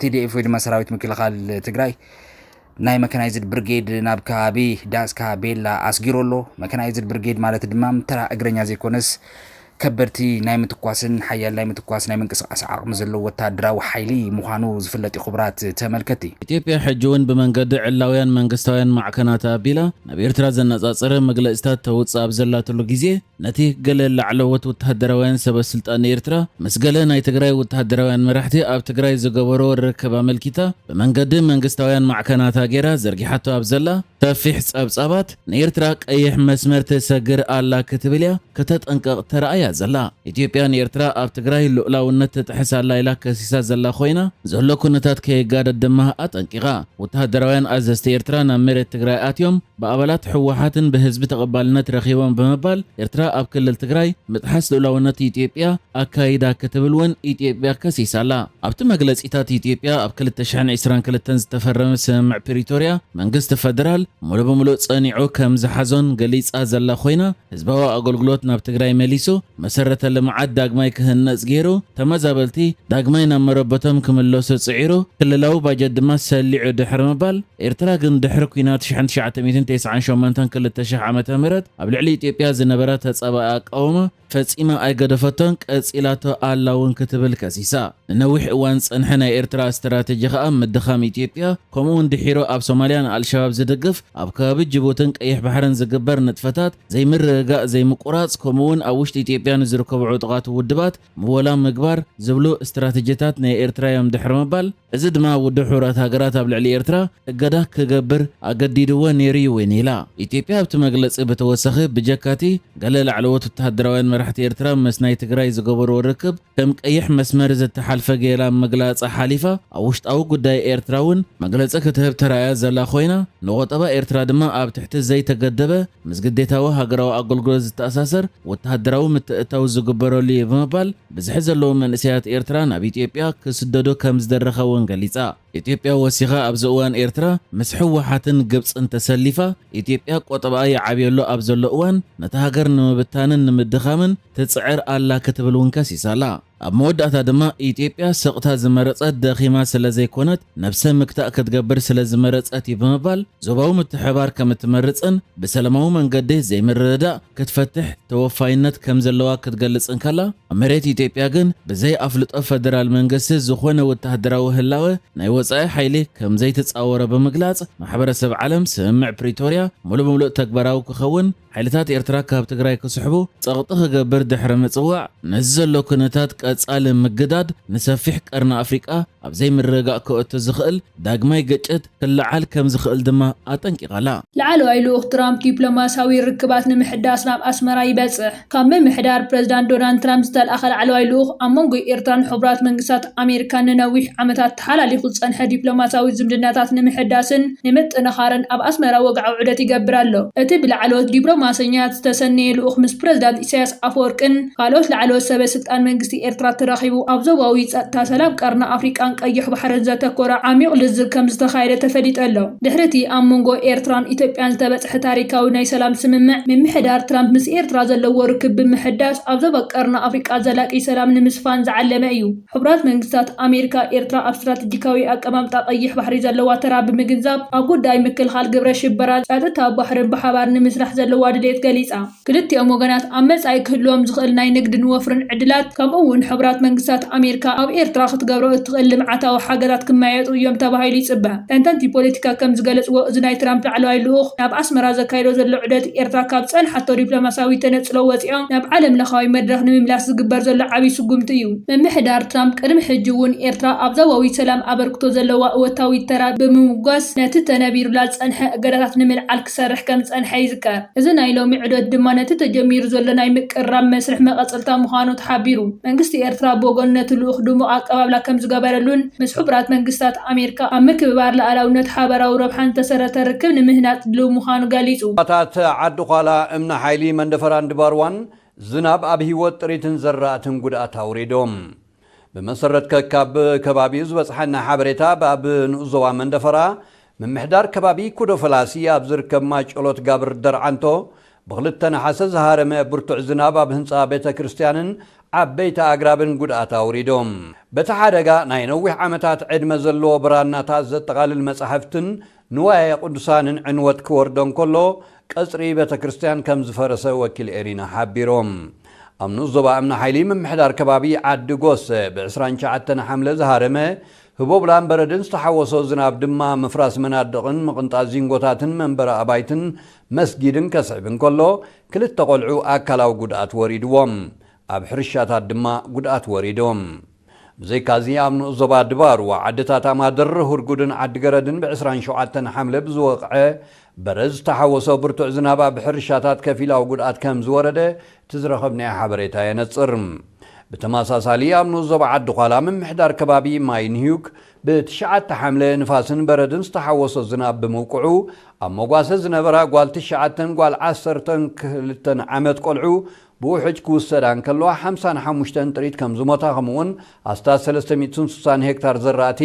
TDF ወይ ድማ ሰራዊት ምክልኻል ትግራይ ናይ መካናይዝድ ብርጌድ ናብ ከባቢ ዳስካ ቤላ ኣስጊሮሎ መካናይዝድ ብርጌድ ማለት ድማ ተራ እግረኛ ዘይኮነስ ከበድቲ ናይ ምትኳስን ሓያል ናይ ምትኳስ ናይ ምንቅስቃስ ዓቕሚ ዘለዎ ወታደራዊ ሓይሊ ምዃኑ ዝፍለጥ خبرات ተመልከቲ ኢትዮጵያ ሕጂውን ብመንገዲ ዕላውያን መንግስታውያን ማዕከናት ኣቢላ ናብ ኤርትራ ዘነጻጸረ መግለጽታት ተውጻእ ኣብዘላትሉ ግዜ ነቲ ገለ ላዕለዎት ወታደራውያን ሰበስልጣን ኤርትራ ምስ ገለ ናይ ትግራይ ወታደራውያን መራሕቲ ኣብ ትግራይ ዝገበሮ ርክብ ኣመልኪታ ብመንገዲ መንግስታውያን ማዕከናት ጌራ ዘርጊሓቶ ኣብዘላ ሰፊሕ ጸብጻባት ንኤርትራ ቀይሕ መስመር ተሰግር ኣላ ክትብል እያ ከተጠንቀቕ ተረኣያ ዘላ ኢትዮጵያ ንኤርትራ ኣብ ትግራይ ልኡላውነት ተጥሕሳላ ኢላ ከሲሳ ዘላ ኮይና ዘሎ ኩነታት ከይጋደድ ድማ ኣጠንቂቓ ወታደራውያን ኣዘዝቲ ኤርትራ ናብ መሬት ትግራይ ኣትዮም ብኣባላት ሕወሓትን ብህዝቢ ተቐባልነት ረኺቦም ብምባል ኤርትራ ኣብ ክልል ትግራይ ምጥሓስ ልኡላውነት ኢትዮጵያ ኣካይዳ ክትብል እውን ኢትዮጵያ ከሲሳላ ኣብቲ መግለጺታት ኢትዮጵያ ኣብ 2022 ዝተፈረመ ስምምዕ ፕሪቶርያ መንግስቲ ፌደራል ሙሉ በሙሉ ጸኒዑ ከም ዝሓዞን ገሊጻ ዘላ ኮይና ህዝባዊ ኣገልግሎት ናብ ትግራይ መሊሱ መሰረተ ልምዓት ዳግማይ ክህነጽ ገይሩ ተመዛበልቲ ዳግማይ ናብ መረበቶም ክምለሱ ጽዒሩ ክልላዊ ባጀት ድማ ሰሊዑ ድሕሪ ምባል ኤርትራ ግን ድሕሪ ኩናት 1998-2000 ዓመተ ምህረት ኣብ ልዕሊ ኢትዮጵያ ዝነበረ ተጸባኢ ኣቃውማ ፈጺማ ኣይገደፈቶን ቀጺላቶ ኣላውን ክትብል ከሲሳ ንነዊሕ እዋን ጸንሐ ናይ ኤርትራ ስትራቴጂ ከዓ ምድኻም ኢትዮጵያ ከምኡውን ድሒሮ ኣብ ሶማልያን ኣልሸባብ ዝድግፍ ኣብ ከባቢ ጅቡትን ቀይሕ ባሕርን ዝግበር ንጥፈታት ዘይምርግጋእ ዘይምቁራጽ ከምኡውን ኣብ ውሽጢ ኢትዮጵያ ንዝርከቡ ዕጡቓት ውድባት ምወላ ምግባር ዝብሉ ስትራቴጂታት ናይ ኤርትራ እዮም ድሕሪ ምባል እዚ ድማ ውድብ ሕብረት ሃገራት ኣብ ልዕሊ ኤርትራ እገዳ ክገብር ኣገዲድዎ ነይሩ እውን ኢላ ኢትዮጵያ ኣብቲ መግለጺ ብተወሳኺ ብጀካቲ ገለ ላዕለዎት ወተሃደራውያን መራሕቲ ኤርትራ ምስ ናይ ትግራይ ዝገበሩ ርክብ ከም ቀይሕ መስመር ዝተሓልፈ ገይራ መግለጺ ሓሊፋ ኣብ ውሽጣዊ ጉዳይ ኤርትራ እውን መግለጺ ክትህብ ተራእያ ዘላ ኮይና ንቆጠባ ኤርትራ ድማ ኣብ ትሕቲ ዘይተገደበ ምስ ግዴታዊ ሃገራዊ ኣገልግሎት ዝተኣሳሰር ወተሃደራዊ ምትእታው ዝግበረሉ እዩ ብምባል ብዝሒ ዘለዉ መንእሰያት ኤርትራ ናብ ኢትዮጵያ ክስደዱ ከም ዝደረኸውን ገሊጻ ኢትዮጵያ ወሲኻ ኣብዚ እዋን ኤርትራ ምስ ሕወሓትን ግብፅን ተሰሊፋ ኢትዮጵያ ቆጠባ ይዓብየሎ ኣብ ዘሎ እዋን ነቲ ሃገር ንምብታንን ንምድኻምን ትጽዕር ኣላ ክትብል እውን ከሲሳላ ኣብ መወዳእታ ድማ ኢትዮጵያ ስቕታ ዝመረጸት ደኺማ ስለ ዘይኮነት ነብሰ ምክታእ ክትገብር ስለ ዝመረጸት እዩ ብምባል ዞባዊ ምትሕባር ከም እትመርፅን ብሰላማዊ መንገዲ ዘይምርድዳእ ክትፈትሕ ተወፋይነት ከም ዘለዋ ክትገልጽን ከላ ኣብ መሬት ኢትዮጵያ ግን ብዘይ ኣፍልጦ ፌደራል መንግስቲ ዝኾነ ወተሃደራዊ ህላወ ናይ ወጻኢ ሓይሊ ከም ዘይተጻወረ ብምግላጽ ማሕበረሰብ ዓለም ስምምዕ ፕሪቶርያ ሙሉእ ብምሉእ ተግባራዊ ክኸውን ሓይልታት ኤርትራ ካብ ትግራይ ክስሕቡ ጸቕጢ ክገብር ድሕሪ ምጽዋዕ ነዚ ዘሎ ኩነታት ቀጻሊ ምግዳድ ንሰፊሕ ቀርኒ ኣፍሪቃ ኣብ ዘይምርግጋእ ክእቱ ዝኽእል ዳግማይ ግጭት ክለዓል ከም ዝኽእል ድማ ኣጠንቂቓላ ላዕለዋይ ልኡኽ ትራምፕ ዲፕሎማስያዊ ርክባት ንምሕዳስ ናብ ኣስመራ ይበጽሕ ካብ ምምሕዳር ፕረዚዳንት ዶናልድ ትራምፕ ዝተለኣኸ ላዕለዋይ ልኡኽ ኣብ መንጎ ኤርትራን ሕቡራት መንግስታት ኣሜሪካ ንነዊሕ ዓመታት ተሓላሊፉ ዝጸንሐ ዝጸንሐ ዲፕሎማሲያዊ ዝምድናታት ንምሕዳስን ንምጥንኻርን ኣብ ኣስመራ ወግዓዊ ዑደት ይገብር ኣሎ። እቲ ብላዕለዎት ዲፕሎማስያት ዝተሰነየ ልኡኽ ምስ ፕረዚዳንት ኢሳያስ ኣፈወርቅን ካልኦት ላዕለዎት ሰበስልጣን መንግስቲ ኤርትራ ተራኺቡ ኣብ ዞባዊ ጸጥታ ሰላም ቀርኒ ኣፍሪቃን ቀይሕ ባሕርን ዘተኮረ ዓሚቕ ልዝብ ከም ዝተኻየደ ተፈሊጡ ኣሎ። ድሕሪቲ ኣብ መንጎ ኤርትራን ኢትዮጵያን ዝተበጽሐ ታሪካዊ ናይ ሰላም ስምምዕ ምምሕዳር ትራምፕ ምስ ኤርትራ ዘለዎ ርክብ ብምሕዳስ ኣብ ዞባ ቀርኒ ኣፍሪቃ ዘላቂ ሰላም ንምስፋን ዝዓለመ እዩ። ሕቡራት መንግስታት ኣሜሪካ ኤርትራ ኣብ ስትራቴጂካዊ ኣቀማምጣ ቀይሕ ባሕሪ ዘለዋ ተራ ብምግንዛብ ኣብ ጉዳይ ምክልኻል ግብረ ሽበራን ጸጥታ ባሕርን ብሓባር ንምስራሕ ዘለዋ ድሌት ገሊጻ ክልቲኦም ወገናት ኣብ መጻኢ ክህልዎም ዝኽእል ናይ ንግድን ወፍርን ዕድላት ከምኡ'ውን ሕቡራት መንግስታት ኣሜሪካ ኣብ ኤርትራ ክትገብሮ እትኽእል ልምዓታዊ ሓገዛት ክመያየጡ እዮም ተባሂሉ ይጽበ። ተንተንቲ ፖለቲካ ከም ዝገለጽዎ እዚ ናይ ትራምፕ ላዕለዋይ ልኡኽ ናብ ኣስመራ ዘካይዶ ዘሎ ዑደት ኤርትራ ካብ ጸንሓቶ ዲፕሎማሲያዊ ተነጽሎ ወፂኦም ናብ ዓለም ለኻዊ መድረኽ ንምምላስ ዝግበር ዘሎ ዓብይ ስጉምቲ እዩ። ምምሕዳር ትራምፕ ቅድሚ ሕጂ እውን ኤርትራ ኣብ ዞባዊ ሰላም ኣበርክቶ ዘለዋ እወታዊ ተራ ብምምጓስ ነቲ ተነቢሩላ ዝጸንሐ እገዳታት ንምልዓል ክሰርሕ ከም ዝጸንሐ ይዝከር። እዚ ናይ ሎሚ ዑደት ድማ ነቲ ተጀሚሩ ዘሎ ናይ ምቅራብ መስርሕ መቐጽልታ ምዃኑ ተሓቢሩ መንግስቲ ኤርትራ ብወገኑ ነቲ ልኡኽ ድሙቕ ኣቀባብላ ከም ዝገበረሉን ምስ ሕቡራት መንግስታት ኣሜሪካ ኣብ ምክብባር ላዕላውነት ሓበራዊ ረብሓን ዝተሰረተ ርክብ ንምህናጽ ድልው ምዃኑ ገሊጹ። ታት ዓዲ ኋላ እምነ ሓይሊ መንደፈራን ድባርዋን ዝናብ ኣብ ህይወት ጥሪትን ዘራእትን ጉድኣት ኣውሪዶም ብመሰረት ከካብ ከባቢኡ ዝበፅሐና ሓበሬታ ኣብ ንኡስ ዞባ መንደፈራ ምምሕዳር ከባቢ ኩዶ ፈላሲ ኣብ ዝርከብ ማጨሎት ጋብር ደርዓንቶ ብክልተ ነሓሰ ዝሃረመ ብርቱዕ ዝናብ ኣብ ህንፃ ቤተ ክርስቲያንን ዓበይቲ ኣግራብን ጉድኣት ኣውሪዶም በቲ ሓደጋ ናይ ነዊሕ ዓመታት ዕድመ ዘለዎ ብራናታት ዘጠቓልል መጻሕፍትን ንዋየ ቅዱሳንን ዕንወት ክወርዶን ከሎ ቀጽሪ ቤተ ክርስቲያን ከም ዝፈረሰ ወኪል ኤሪና ሓቢሮም ኣብ ንኡስ ዞባ እምነ ሓይሊ ምምሕዳር ከባቢ ዓዲ ጎስ ብ29 ሓምለ ዝሃረመ ህቦብላን በረድን ዝተሓወሶ ዝናብ ድማ ምፍራስ መናድቕን ምቕንጣት ዚንጎታትን መንበረ ኣባይትን መስጊድን ከስዕብን ከሎ ክልተ ቆልዑ ኣካላዊ ጉድኣት ወሪድዎም ኣብ ሕርሻታት ድማ ጉድኣት ወሪዶም ብዘይካዚ ኣብ ንኡስ ዞባ ድባሩ ዓድታት ኣማድር ሁርጉድን ዓዲገረድን ብ27 ሓምለ ብዝወቕዐ በረድ ዝተሓወሶ ብርቱዕ ዝናብ ኣብ ሕርሻታት ከፊላዊ ጉድኣት ከም ዝወረደ ትዝረኸብናዮ ሓበሬታ የነጽር ብተመሳሳሊ ኣብ ንኡስ ዞባ ዓዲ ኋላ ምምሕዳር ከባቢ ማይ ንሂዩክ ብ9 ሓምለ ንፋስን በረድን ዝተሓወሶ ዝናብ ብምውቅዑ ኣብ መጓሰ ዝነበራ ጓል 9 ጓል 12 ዓመት ቆልዑ ብውሕጅ ክውሰዳን ከለዋ 55 ጥሪት ከም ዝሞታ ከምኡውን ኣስታት 360 ሄክታር ዘራእቲ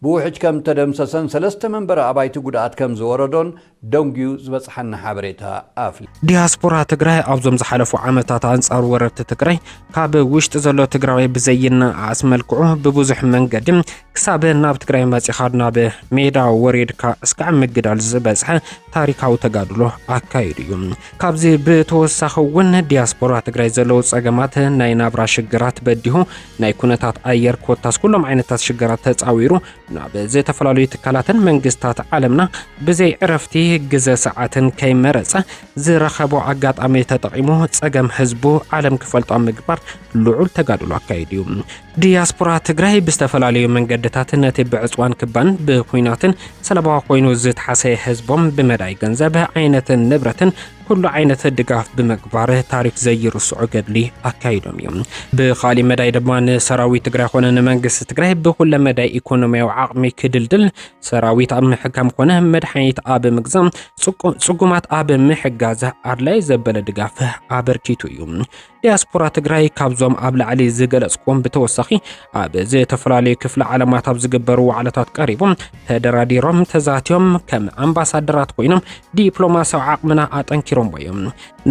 ብውሕጅ ከም ተደምሰሰን 3 መንበረ ኣባይቲ ጉድኣት ከም ዝወረዶን ደንጊዩ ዝበፅሐና ሓበሬታ ኣፍሊ ዲያስፖራ ትግራይ ኣብዞም ዝሓለፉ ዓመታት ኣንጻር ወረርቲ ትግራይ ካብ ውሽጢ ዘሎ ትግራዋይ ብዘይና ኣስመልክዑ ብብዙሕ መንገዲ ክሳብ ናብ ትግራይ መፂኻ ናብ ሜዳ ወሬድካ እስካዕ ምግዳል ዝበፅሐ ታሪካዊ ተጋድሎ ኣካይዱ እዩ ካብዚ ብተወሳኺ እውን ዲያስፖራ ትግራይ ዘለው ጸገማት ናይ ናብራ ሽግራት በዲሁ ናይ ኩነታት ኣየር ኮታስ ኩሎም ዓይነታት ሽግራት ተጻዊሩ ናብ ዝተፈላለዩ ትካላትን መንግስታት ዓለምና ብዘይ ዕረፍቲ ግዘ ሰዓትን ከይመረጸ ዝረኸቦ ኣጋጣሚ ተጠቂሙ ጸገም ህዝቡ ዓለም ክፈልጦ ምግባር ልዑል ተጋድሎ ኣካይዱ ዲያስፖራ ትግራይ ብዝተፈላለዩ መንገድታት ነቲ ብዕፅዋን ክባን ብኩናትን ሰለባ ኮይኑ ዝተሓሰየ ህዝቦም ብመዳይ ገንዘብ ዓይነትን ንብረትን ኩሉ ዓይነት ድጋፍ ብምግባር ታሪክ ዘይርስዑ ገድሊ ኣካይዶም እዮም ብኻሊ መዳይ ድማ ንሰራዊት ትግራይ ኮነ ንመንግስቲ ትግራይ ብኩለ መዳይ ኢኮኖሚያዊ ዓቕሚ ክድልድል ሰራዊት ኣብ ምሕካም ኮነ መድሓኒት ኣብ ምግዛም ጽጉማት ኣብ ምሕጋዝ ኣድላይ ዘበለ ድጋፍ ኣበርኪቱ እዩ ዲያስፖራ ትግራይ ካብዞም ኣብ ላዕሊ ዝገለጽኩም ብተወሳኺ ኣብ ዝተፈላለዩ ክፍለ ዓለማት ኣብ ዝግበሩ ዋዕላታት ቀሪቦም ተደራዲሮም ተዛትዮም ከም ኣምባሳደራት ኮይኖም ዲፕሎማሲያዊ ዓቕምና ኣጠንኪሮም እዮም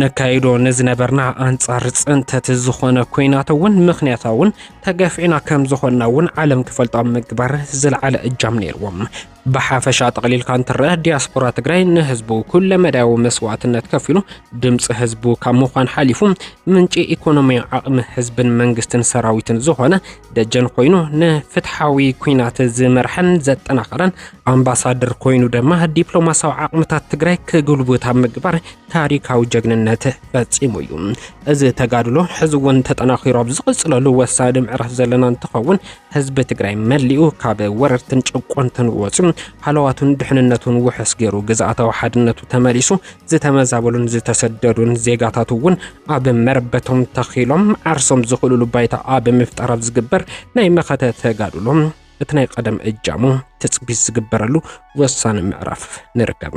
ነካይዶ ንዝነበርና ኣንጻር ጽንተት ዝኾነ ኩናት እውን ምኽንያታውን ተገፊዕና ከም ዝኾንና እውን ዓለም ክፈልጦ ምግባር ዝለዓለ እጃም ነይርዎም بحافش أتقليل كان ترى دياسبورا تجري نهزبو كل مدى ومسواتنا تكفلو دمس هزبو كموخان حليفهم من شيء إيكونومي عقم هزب منجستن سراويتن زهنا دجن قينو نفتحاوي كوينات زمرحن زت أناقرا أمباسادر قينو دمه دبلوماسا عقم تجري كقلبو تامجبر تاريخاو جننات بتسيمويوم إذا تجارلو حزون تتناخي رابزق لو وسادم عرف زلنا تقون هزب تجري مليو كاب ورتن قنتن واسم حلواتن دحننتون وحس جيرو جزعته وحدنته تمارسو زتمزابلون زتسددون زيغاتاتون اب مربتهم تخيلهم عرسهم زخلوا لبيت اب مفترف زجبر ناي مخته تجارلهم እትናይ ቀደም እጃሙ ተጽቢዝ ዝግበረሉ ወሳነ ምዕራፍ ንርከቡ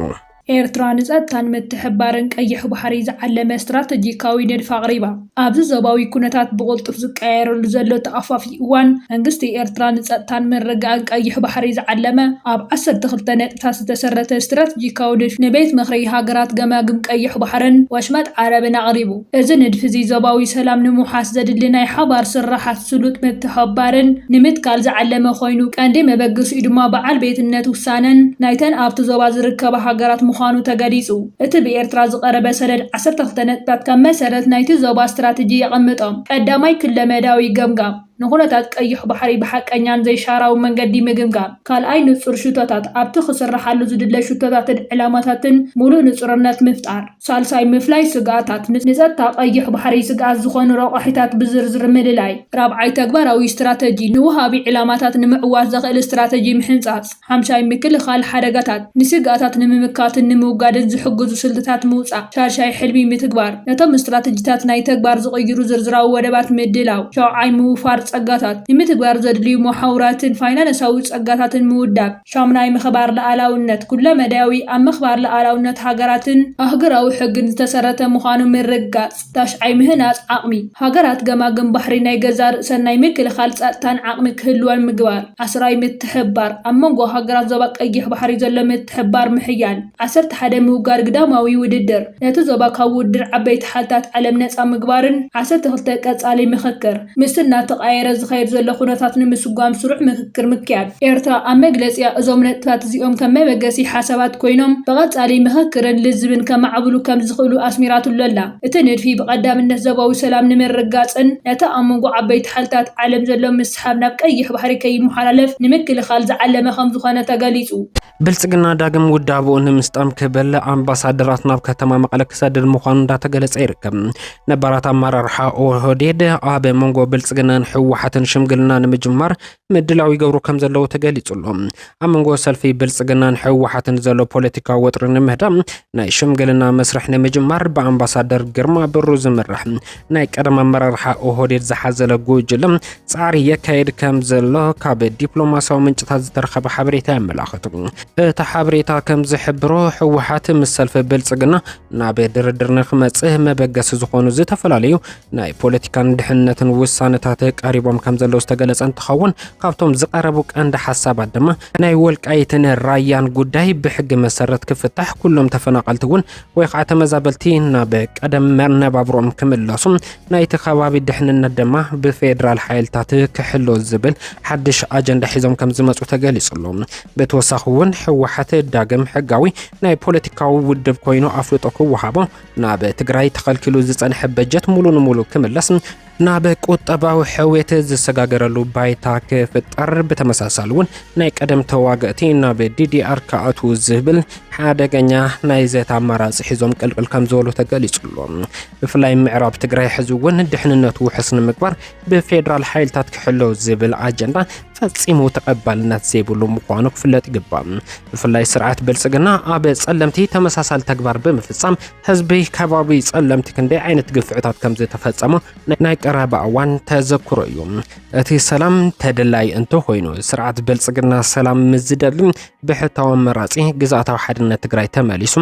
ኤርትራ ንጸጥታን ምትሕባርን ቀይሕ ባሕሪ ዝዓለመ ስትራቴጂካዊ ንድፍ ኣቕሪባ ኣብዚ ዞባዊ ኩነታት ብቕልጡፍ ዝቀየረሉ ዘሎ ተኣፋፊ እዋን መንግስቲ ኤርትራ ንጸጥታን ምርግጋእን ቀይሕ ባሕሪ ዝዓለመ ኣብ 12 ነጥብታት ዝተሰረተ ስትራቴጂካዊ ንድፍ ንቤት ምኽሪ ሃገራት ገማግም ቀይሕ ባሕርን ወሽመጥ ዓረብን ኣቕሪቡ እዚ ንድፍ እዚ ዞባዊ ሰላም ንምውሓስ ዘድሊ ናይ ሓባር ስራሓት ስሉጥ ምትሕባርን ንምትካል ዝዓለመ ኮይኑ ቀንዲ መበገሲኡ ድማ በዓል ቤትነት ውሳነን ናይተን ኣብቲ ዞባ ዝርከባ ሃገራት ምዃኑ ተገሊጹ እቲ ብኤርትራ ዝቐረበ ሰነድ 12 ነጥብታት ከም መሰረት ናይቲ ዞባ ስትራቴጂ የቐምጦም ቀዳማይ ክለመዳዊ ገምጋም ንኹነታት ቀይሕ ባሕሪ ብሓቀኛን ዘይሻራዊ መንገዲ ምግምጋም ካልኣይ ንጹር ሽቶታት ኣብቲ ክስራሓሉ ዝድለ ሽቶታትን ዕላማታትን ሙሉእ ንጹርነት ምፍጣር ሳልሳይ ምፍላይ ስግኣታት ንጸጥታ ቀይሕ ባሕሪ ስግኣት ዝኾኑ ረቑሒታት ብዝርዝር ምልላይ ራብዓይ ተግባራዊ ስትራቴጂ ንውሃቢ ዕላማታት ንምዕዋት ዘኽእል ስትራቴጂ ምሕንጻጽ ሓምሻይ ምክልኻል ሓደጋታት ንስግኣታት ንምምካትን ንምውጋድን ዝሕግዙ ስልትታት ምውጻእ ሻድሻይ ሕልሚ ምትግባር ነቶም ስትራቴጂታት ናይ ተግባር ዝቕይሩ ዝርዝራዊ ወደባት ምድላው ሸውዓይ ምውፋር ጸጋታት ንምትግባር ዘድልዩ መሓውራትን ፋይናንሳዊ ጸጋታትን ምውዳብ ሻምናይ ምኽባር ለኣላውነት ኩለ መዳያዊ ኣብ ምኽባር ለኣላውነት ሃገራትን ኣህጉራዊ ሕግን ዝተሰረተ ምዃኑ ምርጋጽ ታሽዓይ ምህናጽ ዓቕሚ ሃገራት ገማግም ባሕሪ ናይ ገዛ ርእሰን ናይ ምክልኻል ጸጥታን ዓቕሚ ክህልወን ምግባር ዓስራይ ምትሕባር ኣብ መንጎ ሃገራት ዞባ ቀይሕ ባሕሪ ዘሎ ምትሕባር ምሕያል 11 ምውጋድ ግዳማዊ ውድድር ነቲ ዞባ ካብ ውድድር ዓበይቲ ሓልታት ዓለም ነፃ ምግባርን 12 ቀጻሊ ምኽክር ምስና ተቃየረ ዝኸይድ ዘሎ ኩነታት ንምስጓም ስሩዕ ምክክር ምክያድ ኤርትራ ኣብ መግለጺያ እዞም ነጥብታት እዚኦም ከም መበገሲ ሓሳባት ኮይኖም ብቐጻሊ ምክክርን ልዝብን ከመዓብሉ ከም ዝኽእሉ ኣስሚራትሉ ኣላ እቲ ንድፊ ብቐዳምነት ዞባዊ ሰላም ንምርጋጽን ነቲ ኣብ መንጎ ዓበይቲ ሓልታት ዓለም ዘሎ ምስሓብ ናብ ቀይሕ ባሕሪ ከይመሓላለፍ ንምክልኻል ዝዓለመ ከም ዝኾነ ተገሊጹ ብልጽግና ዳግም ውዳብኡ ንምስጣም ክብል ኣምባሳደራት ናብ ከተማ መቐለ ክሰድድ ምዃኑ እንዳተገለጸ ይርከብ ነባራት ኣመራርሓ ኦህዴድ ኣብ መንጎ ብልጽግናን ሕወሓትን ሽምግልና ንምጅማር ምድላው ይገብሩ ከም ዘለዉ ተገሊጹሎም ኣብ መንጎ ሰልፊ ብልጽግናን ሕወሓትን ዘሎ ፖለቲካዊ ወጥሪ ንምህዳም ናይ ሽምግልና መስርሕ ንምጅማር ብኣምባሳደር ግርማ ብሩ ዝምራሕ ናይ ቀደም ኣመራርሓ ኦህዴድ ዝሓዘለ ጉጅለ ጻዕሪ የካየድ ከም ዘሎ ካብ ዲፕሎማስያዊ ምንጭታት ዝተረኸበ ሓበሬታ የመላኽቱ እቲ ሓበሬታ ከም ዝሕብሮ ሕወሓት ምስ ሰልፊ ብልጽግና ናብ ድርድር ንኽመጽእ መበገሲ ዝኾኑ ዝተፈላለዩ ናይ ፖለቲካን ድሕነትን ውሳነታት ቀሪቦም ከም ዘለዉ ዝተገለጸ እንትኸውን ካብቶም ዝቐረቡ ቀንዲ ሓሳባት ድማ ናይ ወልቃይትን ራያን ጉዳይ ብሕጊ መሰረት ክፍታሕ ኩሎም ተፈናቀልቲ እውን ወይ ከዓ ተመዛበልቲ ናብ ቀደም መነባብሮም ክምለሱ ናይቲ ከባቢ ድሕንነት ድማ ብፌደራል ሓይልታት ክሕሎ ዝብል ሓድሽ ኣጀንዳ ሒዞም ከም ዝመጹ ተገሊጹሎም ብተወሳኺ እውን ሕወሓት ዳግም ሕጋዊ ናይ ፖለቲካዊ ውድብ ኮይኑ ኣፍልጦ ክወሃቦ ናብ ትግራይ ተኸልኪሉ ዝጸንሐ በጀት ሙሉ ንሙሉ ክምለስ ናብ ቁጠባዊ ሕዌት ዝሰጋገረሉ ባይታ ክፍጠር ብተመሳሳሊ እውን ናይ ቀደም ተዋግእቲ ናብ ዲዲአር ክኣትዉ ዝብል ሓደገኛ ናይ ዘታ ኣማራፂ ሒዞም ቅልቅል ከም ዝበሉ ተገሊጹሎም ብፍላይ ምዕራብ ትግራይ ሕዚ እውን ድሕንነቱ ውሕስ ንምግባር ብፌደራል ሓይልታት ክሕሎ ዝብል ኣጀንዳ ፈጺሙ ተቐባልነት ዘይብሉ ምዃኑ ክፍለጥ ይግባእ ብፍላይ ስርዓት ብልጽግና ኣብ ጸለምቲ ተመሳሳሊ ተግባር ብምፍጻም ህዝቢ ከባቢ ጸለምቲ ክንደይ ዓይነት ግፍዕታት ከም ዝተፈጸሙ ናይ ቀረባ እዋን ተዘክሮ እዩ እቲ ሰላም ተድላይ እንተኾይኑ ስርዓት ብልጽግና ሰላም ምዝደሊ ብሕታዊ መራጺ ግዛኣታዊ ሓድነት ትግራይ ተመሊሱ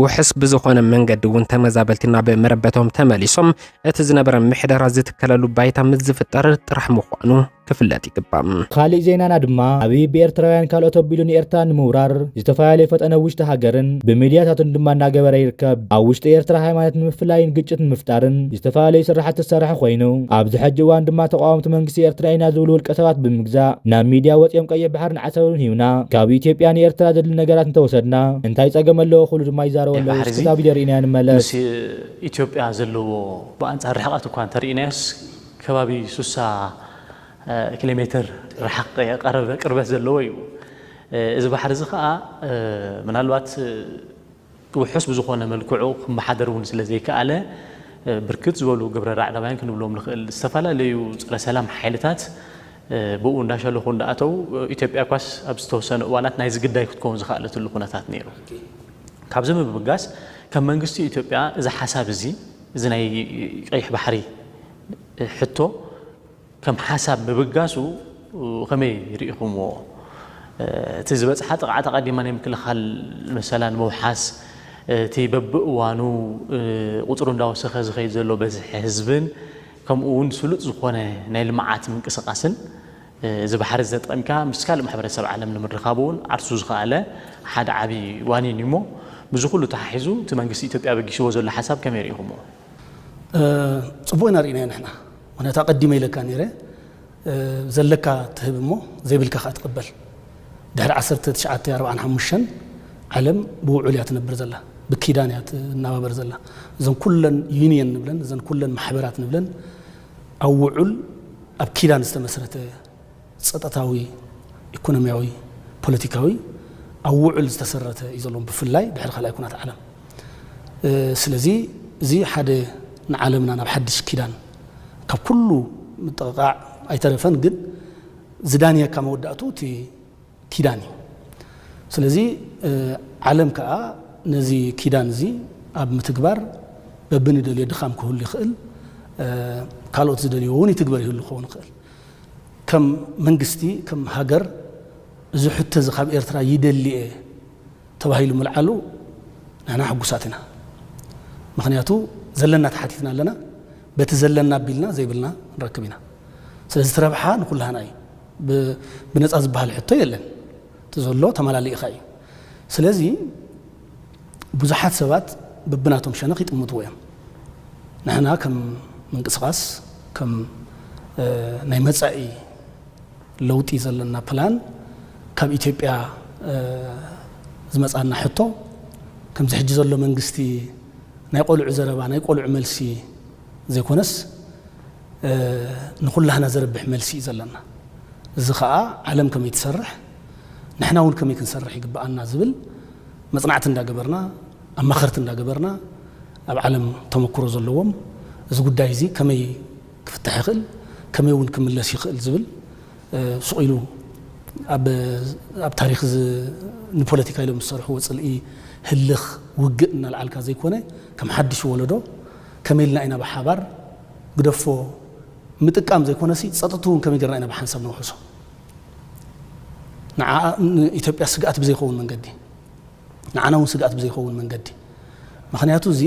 ውሕስ ብዝኾነ መንገዲ እውን ተመዛበልቲና በመረበቶም ተመሊሶም እቲ ዝነበረ ምሕደራ ዝትከለሉ ባይታ ምዝፍጠር ጥራሕ ምዃኑ ክፍለጥ ይግባእ ካልእ ዜናና ድማ ኣብይ ብኤርትራውያን ካልኦት ኣቢሉ ንኤርትራ ንምውራር ዝተፈላለየ ፈጠነ ውሽጢ ሃገርን ብሚድያታትን ድማ እናገበረ ይርከብ ኣብ ውሽጢ ኤርትራ ሃይማኖት ንምፍላይን ግጭት ንምፍጣርን ዝተፈላለዩ ስራሕቲ ዝሰርሐ ኮይኑ ኣብዚ ሕጂ እዋን ድማ ተቃዋምቲ መንግስቲ ኤርትራ ኢና ዝብሉ ውልቀ ሰባት ብምግዛእ ናብ ሚድያ ወፂኦም ቀይሕ ባሕርን ዓሰብን ሂውና ካብ ኢትዮጵያ ንኤርትራ ዘድሊ ነገራት እንተወሰድና እንታይ ፀገም ኣለዎ ኩሉ ድማ ይዛረበለው ክሳብ ደሪና ንመለስ ኢትዮጵያ ዘለዎ በአንጻር ርሕቀት እኳ እንተሪእናስ ከባቢ 60 ኪሎሜትር ርሕቅ ቀረበ ቅርበት ዘለዎ እዩ እዚ ባሕሪ እዚ ከዓ ምናልባት ውሕስ ብዝኾነ መልክዑ ክመሓደር እውን ስለዘይከኣለ ብርክት ዝበሉ ግብረ ራዕዳውያን ክንብሎም ንኽእል ዝተፈላለዩ ፀረ ሰላም ሓይልታት ብኡ እንዳሸለኹ እንዳኣተው ኢትዮጵያ ኳስ ኣብ ዝተወሰነ እዋናት ናይ ዝግዳይ ክትከውን ዝኽኣለትሉ ኩነታት ነይሩ ካብዚ ብምብጋስ ከም መንግስቲ ኢትዮጵያ እዚ ሓሳብ እዚ ናይ ቀይሕ ባሕሪ ሕቶ ከም ሓሳብ ምብጋሱ ከመይ ርኢኹምዎ እቲ ዝበፅሓ ጥቕዓት ኣቐዲማ ናይ ምክልኻል መሰላ ንምውሓስ እቲ በብእዋኑ ቁፅሩ እንዳወሰኸ ዝኸይድ ዘሎ በዝሒ ህዝብን ከምኡ እውን ስሉጥ ዝኾነ ናይ ልምዓት ምንቅስቓስን እዚ ባሕሪ ዘጠቒምካ ምስ ካልእ ማሕበረሰብ ዓለም ንምርኻብ እውን ዓርሱ ዝኸኣለ ሓደ ዓብዪ ዋኒን እሞ ብዙ ኩሉ ተሓሒዙ እቲ መንግስቲ ኢትዮጵያ በጊስዎ ዘሎ ሓሳብ ከመይ ርኢኹምዎ? ጽቡቕ ኢና ርኢና ንሕና ምክንያቱ ኣቐዲመ ኢለካ ነይረ ዘለካ ትህብ እሞ ዘይብልካ ኸ ትቕበል ድሕሪ 1945 ዓለም ብውዑል እያ ትነብር ዘላ ብኪዳን እያ ትናባበር ዘላ እዘን ኩለን ዩኒየን ንብለን እዘን ኩለን ማሕበራት ንብለን ኣብ ውዑል ኣብ ኪዳን ዝተመስረተ ፀጥታዊ ኢኮኖሚያዊ ፖለቲካዊ ኣብ ውዑል ዝተሰረተ እዩ ዘሎም ብፍላይ ድሕሪ ካልኣይ ኩናት ዓለም ስለዚ እዚ ሓደ ንዓለምና ናብ ሓድሽ ኪዳን ካብ ኩሉ ምጥቕቃዕ ኣይተረፈን ግን ዝዳንየካ መወዳእቱ እቲ ኪዳን እዩ ስለዚ ዓለም ከዓ ነዚ ኪዳን እዚ ኣብ ምትግባር በብንደልዮ ድኻም ክህሉ ይኽእል ካልኦት ዝደልዮ እውን ይትግበር ይህሉ ክኸውን ይኽእል ከም መንግስቲ ከም ሃገር እዚ ሕቶ እዚ ካብ ኤርትራ ይደልየ ተባሂሉ ምልዓሉ ንሕና ሕጉሳት ኢና ምክንያቱ ዘለና ተሓቲትና ኣለና በቲ ዘለና ኣቢልና ዘይብልና ንረክብ ኢና ስለዚ ትረብሓ ንኩላህና እዩ ብነፃ ዝበሃል ሕቶ የለን እቲ ዘሎ ተመላሊእኻ እዩ ስለዚ ብዙሓት ሰባት በብናቶም ሸነኽ ይጥምትዎ እዮም ንሕና ከም ምንቅስቓስ ከም ናይ መጻኢ ለውጢ ዘለና ፕላን ካብ ኢትዮጵያ ዝመጻና ሕቶ ከም ዝሕጂ ዘሎ መንግስቲ ናይ ቆልዑ ዘረባ ናይ ቆልዑ መልሲ ዘይኮነስ ንኩላህና ዘረብሕ መልሲ እዩ ዘለና እዚ ከዓ ዓለም ከመይ ትሰርሕ ንሕና እውን ከመይ ክንሰርሕ ይግባአና ዝብል መጽናዕቲ እንዳገበርና ኣማኸርቲ እንዳገበርና ኣብ ዓለም ተመክሮ ዘለዎም እዚ ጉዳይ እዚ ከመይ ክፍታሕ ይኽእል ከመይ እውን ክምለስ ይኽእል ዝብል ስቑኢሉ ኣብ ታሪክ ንፖለቲካ ኢሎም ዝሰርሑ ወፅልኢ ህልኽ ውግእ እናልዓልካ ዘይኮነ ከም ሓድሽ ወለዶ ከመይ ኢልና ኢና ብሓባር ግደፎ ምጥቃም ዘይኮነሲ ፀጥቱ እውን ከመይ ገርና ኢና ብሓንሳብ ነውሕሶ ንኢትዮጵያ ስግኣት ብዘይኸውን መንገዲ ንዓና እውን ስግኣት ብዘይኸውን መንገዲ ምክንያቱ እዚ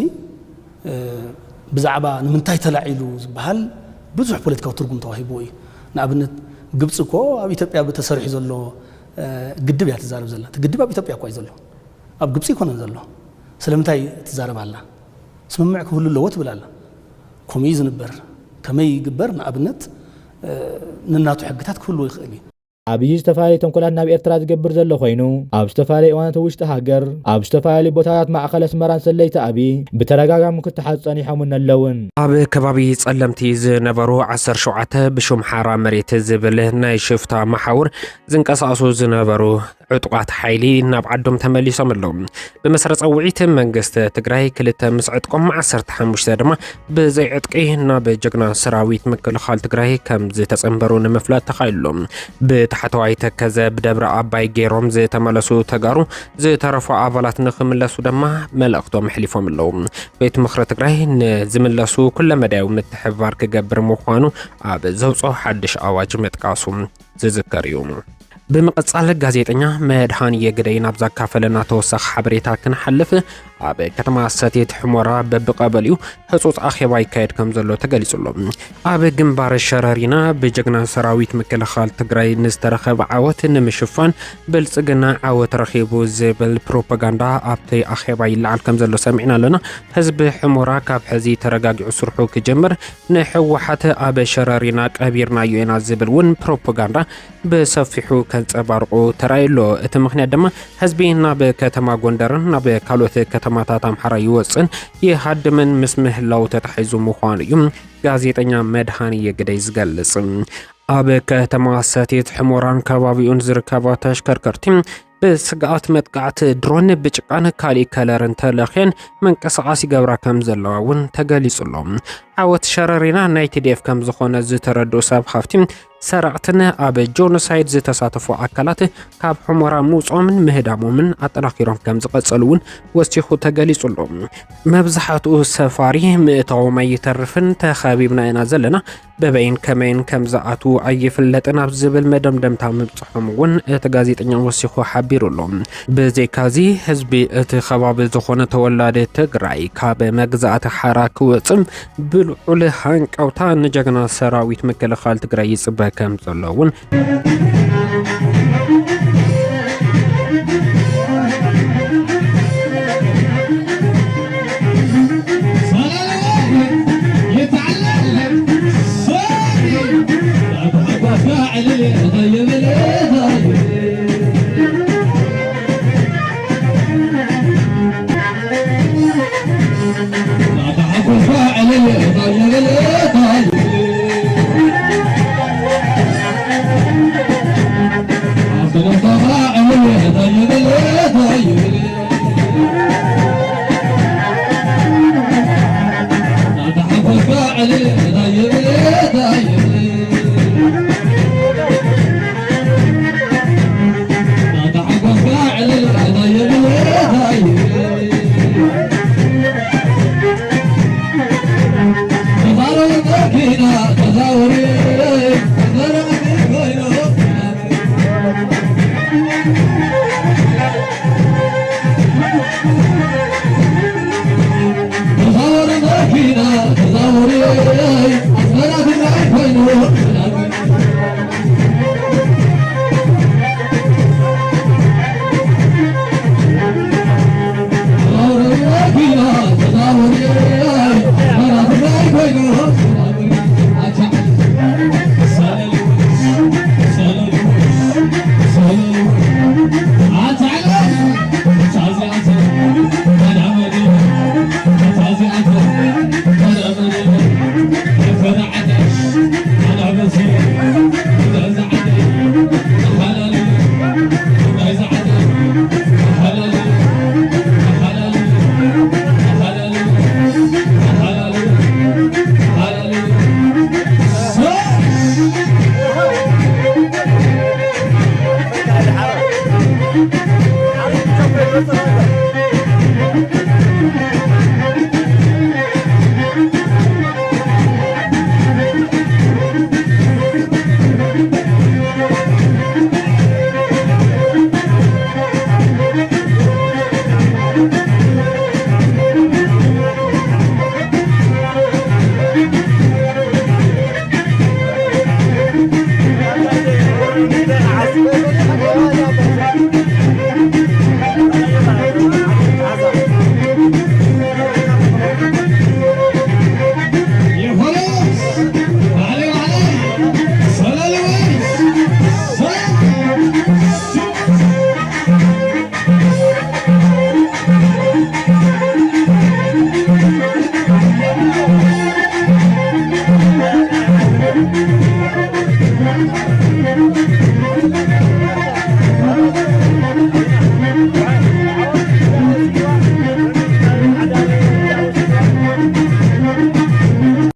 ብዛዕባ ንምንታይ ተላዒሉ ዝበሃል ብዙሕ ፖለቲካዊ ትርጉም ተዋሂብዎ እዩ ንኣብነት ግብፂ እኮ ኣብ ኢትዮጵያ ብተሰሪሑ ዘሎ ግድብ እያ ትዛረብ ዘላ እቲ ግድብ ኣብ ኢትዮጵያ እኳ እዩ ዘሎ ኣብ ግብፂ ይኮነን ዘሎ ስለምንታይ ትዛረብ ኣላ ስምምዕ ክህሉ ኣለዎ ትብል ኣላ ከምኡ እዩ ዝንበር ከመይ ይግበር ንኣብነት ንናቱ ሕግታት ክህልዎ ይኽእል እዩ ኣብይ ዝተፈላለዩ ተንኮላት ናብ ኤርትራ ዝገብር ዘሎ ኮይኑ ኣብ ዝተፈላለዩ እዋናት ውሽጢ ሃገር ኣብ ዝተፈላለዩ ቦታታት ማእኸል ኣስመራን ሰለይቲ ኣብይ ብተደጋጋሚ ክትሓፁ ጸኒሖምን ኣለውን ኣብ ከባቢ ጸለምቲ ዝነበሩ 17 ብሹም ሓራ መሬት ዝብል ናይ ሽፍታ ማሓውር ዝንቀሳቐሱ ዝነበሩ ዕጡቃት ሓይሊ ናብ ዓዶም ተመሊሶም ኣለዉ ብመሰረት ፀውዒት መንግስቲ ትግራይ ክልተ ምስ ዕጥቆም 15 ድማ ብዘይ ዕጥቂ ናብ ጀግና ሰራዊት ምክልኻል ትግራይ ከም ዝተጸንበሩ ንምፍላጥ ተኻይሎም ብታሕተዋይ ተከዘ ብደብረ ኣባይ ገይሮም ዝተመለሱ ተጋሩ ዝተረፉ ኣባላት ንኽምለሱ ድማ መልእኽቶም ሕሊፎም ኣለዉ ቤት ምክሪ ትግራይ ንዝምለሱ ኩለ መዳያዊ ምትሕብባር ክገብር ምዃኑ ኣብ ዘውፅኦ ሓድሽ ኣዋጅ ምጥቃሱ ዝዝከር እዩ بمقصال ጋዜጠኛ መድሃን የግደይ ናብ ዘካፈለና ተወሳኺ ሓበሬታ ክንሐልፍ ኣብ ከተማ ሰቲት ሕሞራ በብቀበልዩ ህጹጽ ኣኼባ ይካየድ ከም ዘሎ ተገሊጹሎ ኣብ ግንባር ሸረሪና ብጀግና ሰራዊት ምክልኻል ትግራይ ንዝተረኸበ ዓወት ንምሽፋን ብልጽግና ዓወት ረኺቡ ዝብል ፕሮፓጋንዳ ኣብቲ ኣኼባ ይለዓል ከም ዘሎ ሰሚዕና ኣለና ህዝቢ ሕሞራ ካብ ሕዚ ተረጋጊዑ ስርሑ ክጀምር ንሕወሓት ኣብ ሸረሪና ቀቢርናዮ ኢና ዝብል እውን ፕሮፓጋንዳ ብሰፊሑ ከንጸባርቁ ተራይሎ እቲ ምኽንያት ድማ ህዝቢ ናብ ከተማ ጎንደርን ናብ ካልኦት ከተማታት ኣምሓራ ይወፅን ይሃድምን ምስ ምህላው ተታሒዙ ምዃኑ እዩ ጋዜጠኛ መድሃን የግደይ ዝገልጽ ኣብ ከተማ ሰቲት ሕሞራን ከባቢኡን ዝርከባ ተሽከርከርቲ ብስጋት መጥቃዕቲ ድሮን ብጭቃን ካሊእ ከለርን ተለኽየን መንቀሳቐሲ ገብራ ከም ዘለዋ እውን ተገሊጹሎም ዓወት ሸረሪና ናይ TDF ከም ዝኾነ ዝተረድኡ ሰብ ሃፍቲ ሰራዕትን ኣብ ጆኖሳይድ ዝተሳተፉ ኣካላት ካብ ሕሞራ ምውጾምን ምህዳሞምን ኣጠናኺሮም ከም ዝቐጸሉውን ወሲኹ ተገሊጹሎ መብዛሕትኡ ሰፋሪ ምእታዎም ኣይተርፍን ተኸቢብና ኢና ዘለና በበይን ከመይን ከም ዝኣቱ ኣይፍለጥን ኣብ ዝብል መደምደምታ ምብጽሖም እውን እቲ ጋዜጠኛ ወሲኹ ሓቢሩሎ ብዘይካዚ ህዝቢ እቲ ከባቢ ዝኾነ ተወላዲ ትግራይ ካብ መግዛእቲ ሓራ ክወጽም ብልዑል ሃንቀውታ ንጀግና ሰራዊት ምክልኻል ትግራይ ይጽበ ከም ዘለውን